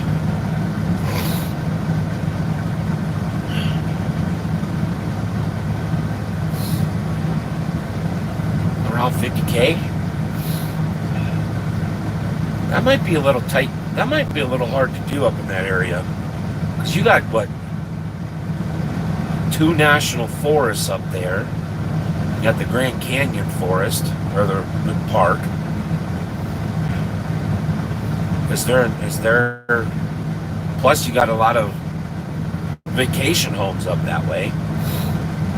Around 50K. That might be a little tight. That might be a little hard to do up in that area. Because you got, 2 national forests up there. You got the Grand Canyon Forest, or the park. Is there plus you got a lot of vacation homes up that way.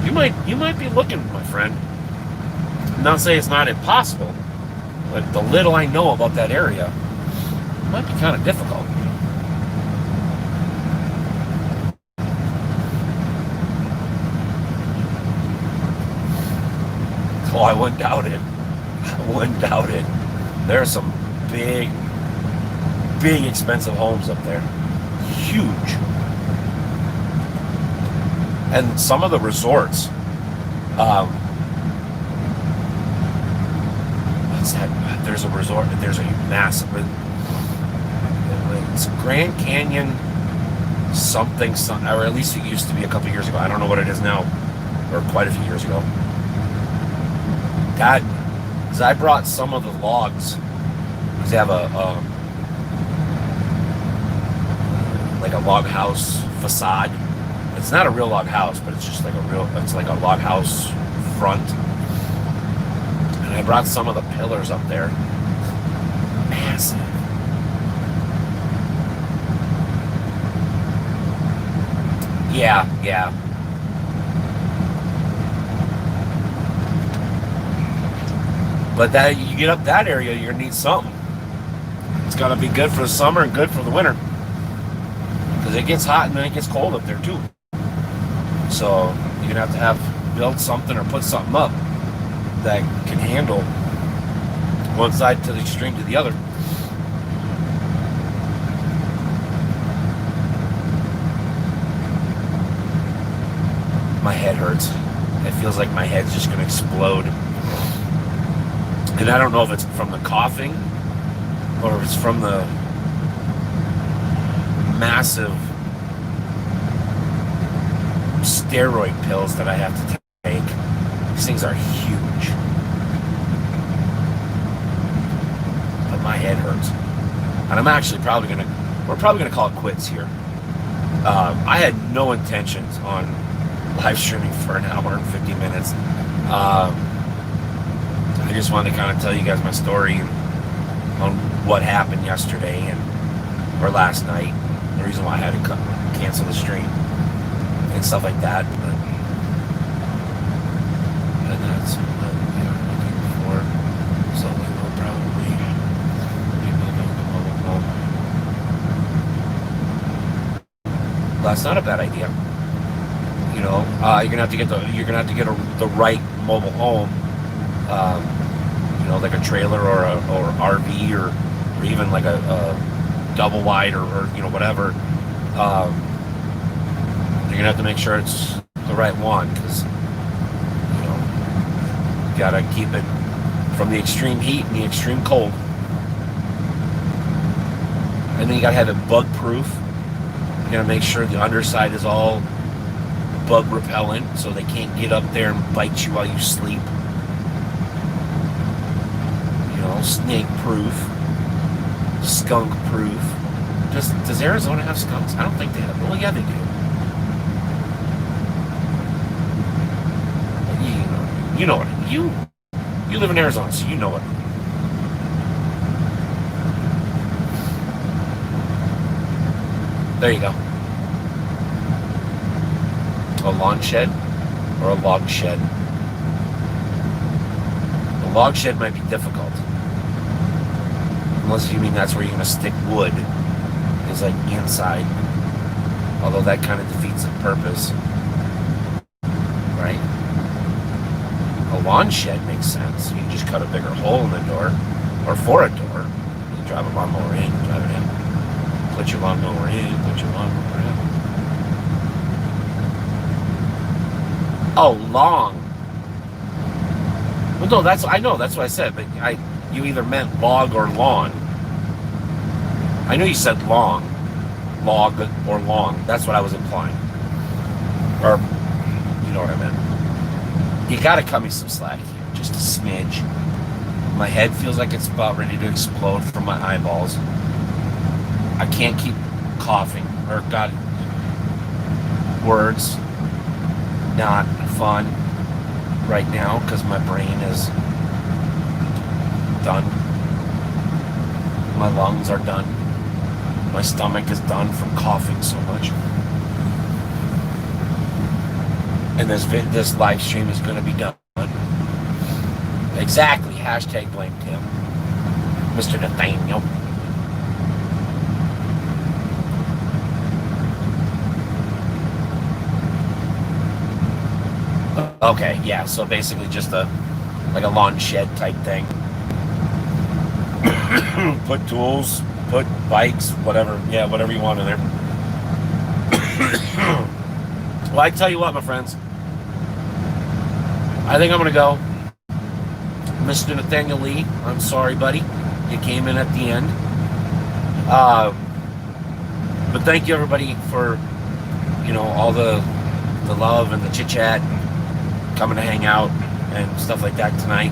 You might be looking, my friend. I'm not saying it's not impossible, but the little I know about that area might be kind of difficult. Oh, I wouldn't doubt it. I wouldn't doubt it. There are some big, big expensive homes up there. Huge. And some of the resorts, what's that? There's a resort, there's a massive, it's Grand Canyon something, or at least it used to be a couple years ago. I don't know what it is now, or quite a few years ago. God, because I brought some of the logs, because they have like a log house facade. It's not a real log house, but it's just like it's like a log house front. And I brought some of the pillars up there. Massive. Yeah. But that you get up that area, you're gonna need something. It's gotta be good for the summer and good for the winter. Because it gets hot and then it gets cold up there too. So you're gonna have to build something or put something up that can handle one side to the extreme to the other. My head hurts. It feels like my head's just gonna explode. And I don't know if it's from the coughing or if it's from the massive steroid pills that I have to take. These things are huge. But my head hurts. And I'm actually we're probably gonna call it quits here. I had no intentions on live streaming for an hour and 50 minutes. I just wanted to kind of tell you guys my story on what happened yesterday or last night. The reason why I had to cancel the stream and stuff like that. But that's what we are looking for. So we will probably be moving the mobile home. Well, that's not a bad idea. You know, you're gonna have to get the right mobile home. You know, like a trailer or RV or even like a double wide or you know whatever. You're gonna have to make sure it's the right one because you know you gotta keep it from the extreme heat and the extreme cold, and then you gotta have it bug proof. You gotta make sure the underside is all bug repellent so they can't get up there and bite you while you sleep. Snake proof, skunk proof. Does Arizona have skunks? I don't think they have. Well, yeah, they do. You know what? You live in Arizona, so you know it. There you go. A lawn shed or a log shed. A log shed might be difficult. Unless you mean that's where you're going to stick wood, is like inside. Although that kind of defeats the purpose. Right? A lawn shed makes sense. You can just cut a bigger hole in the door, or for a door. You drive a lawnmower in, drive it in. Put your lawnmower in, put your lawnmower in. Oh, long. Well, no, that's what I said, but you either meant log or lawn. I know you said log or long. That's what I was implying. Or, you know what I meant. You gotta cut me some slack here, just a smidge. My head feels like it's about ready to explode from my eyeballs. I can't keep coughing, or got words not fun right now because my brain is done. My lungs are done. My stomach is done from coughing so much. And this live stream is going to be done. Exactly. Hashtag blame Tim. Mr. Nathaniel. Okay, yeah, so basically just like a lawn shed type thing. Put tools, put bikes, whatever, yeah, whatever you want in there. Well, I tell you what, my friends, I think I'm gonna go. Mr. Nathaniel Lee, I'm sorry, buddy, you came in at the end. But thank you, everybody, for all the love and the chit chat, coming to hang out and stuff like that tonight.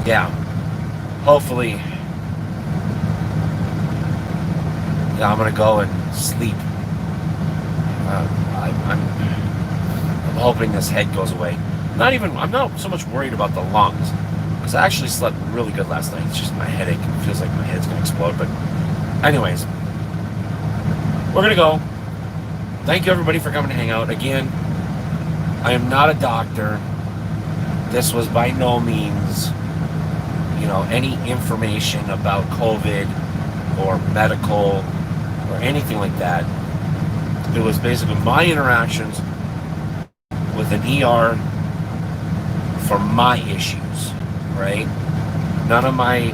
Yeah, hopefully, I'm gonna go and sleep. I'm hoping this head goes away. I'm not so much worried about the lungs, because I actually slept really good last night. It's just my headache. It feels like my head's gonna explode. But anyways, we're gonna go. Thank you, everybody, for coming to hang out. Again, I am not a doctor. This was by no means, any information about COVID or medical or anything like that. It was basically my interactions with an ER for my issues, right? None of my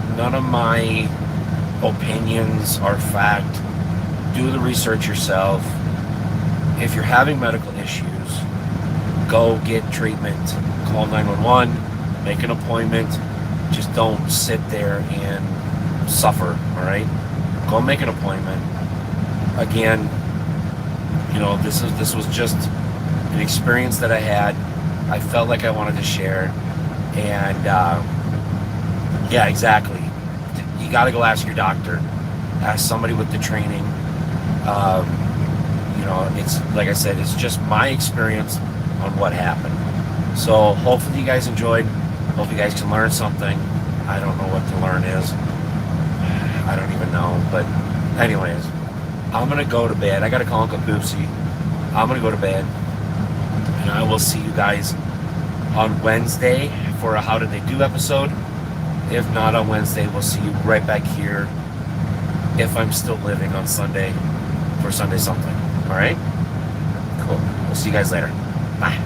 opinions are fact. Do the research yourself. If you're having medical issues, go get treatment. Call 911, make an appointment. Just don't sit there and suffer, all right? Go make an appointment. Again, this was just an experience that I had. I felt like I wanted to share. And, yeah, exactly. You got to go ask your doctor. Ask somebody with the training. It's like I said, it's just my experience on what happened. So hopefully you guys enjoyed. Hope you guys can learn something. I don't know what to learn is. I don't even know. But anyways, I'm going to go to bed. I got to call Uncle Poopsie. I'm going to go to bed. And I will see you guys on Wednesday for a How Did They Do episode. If not on Wednesday, we'll see you right back here, if I'm still living, on Sunday for Sunday something. All right? Cool. We'll see you guys later. Bye.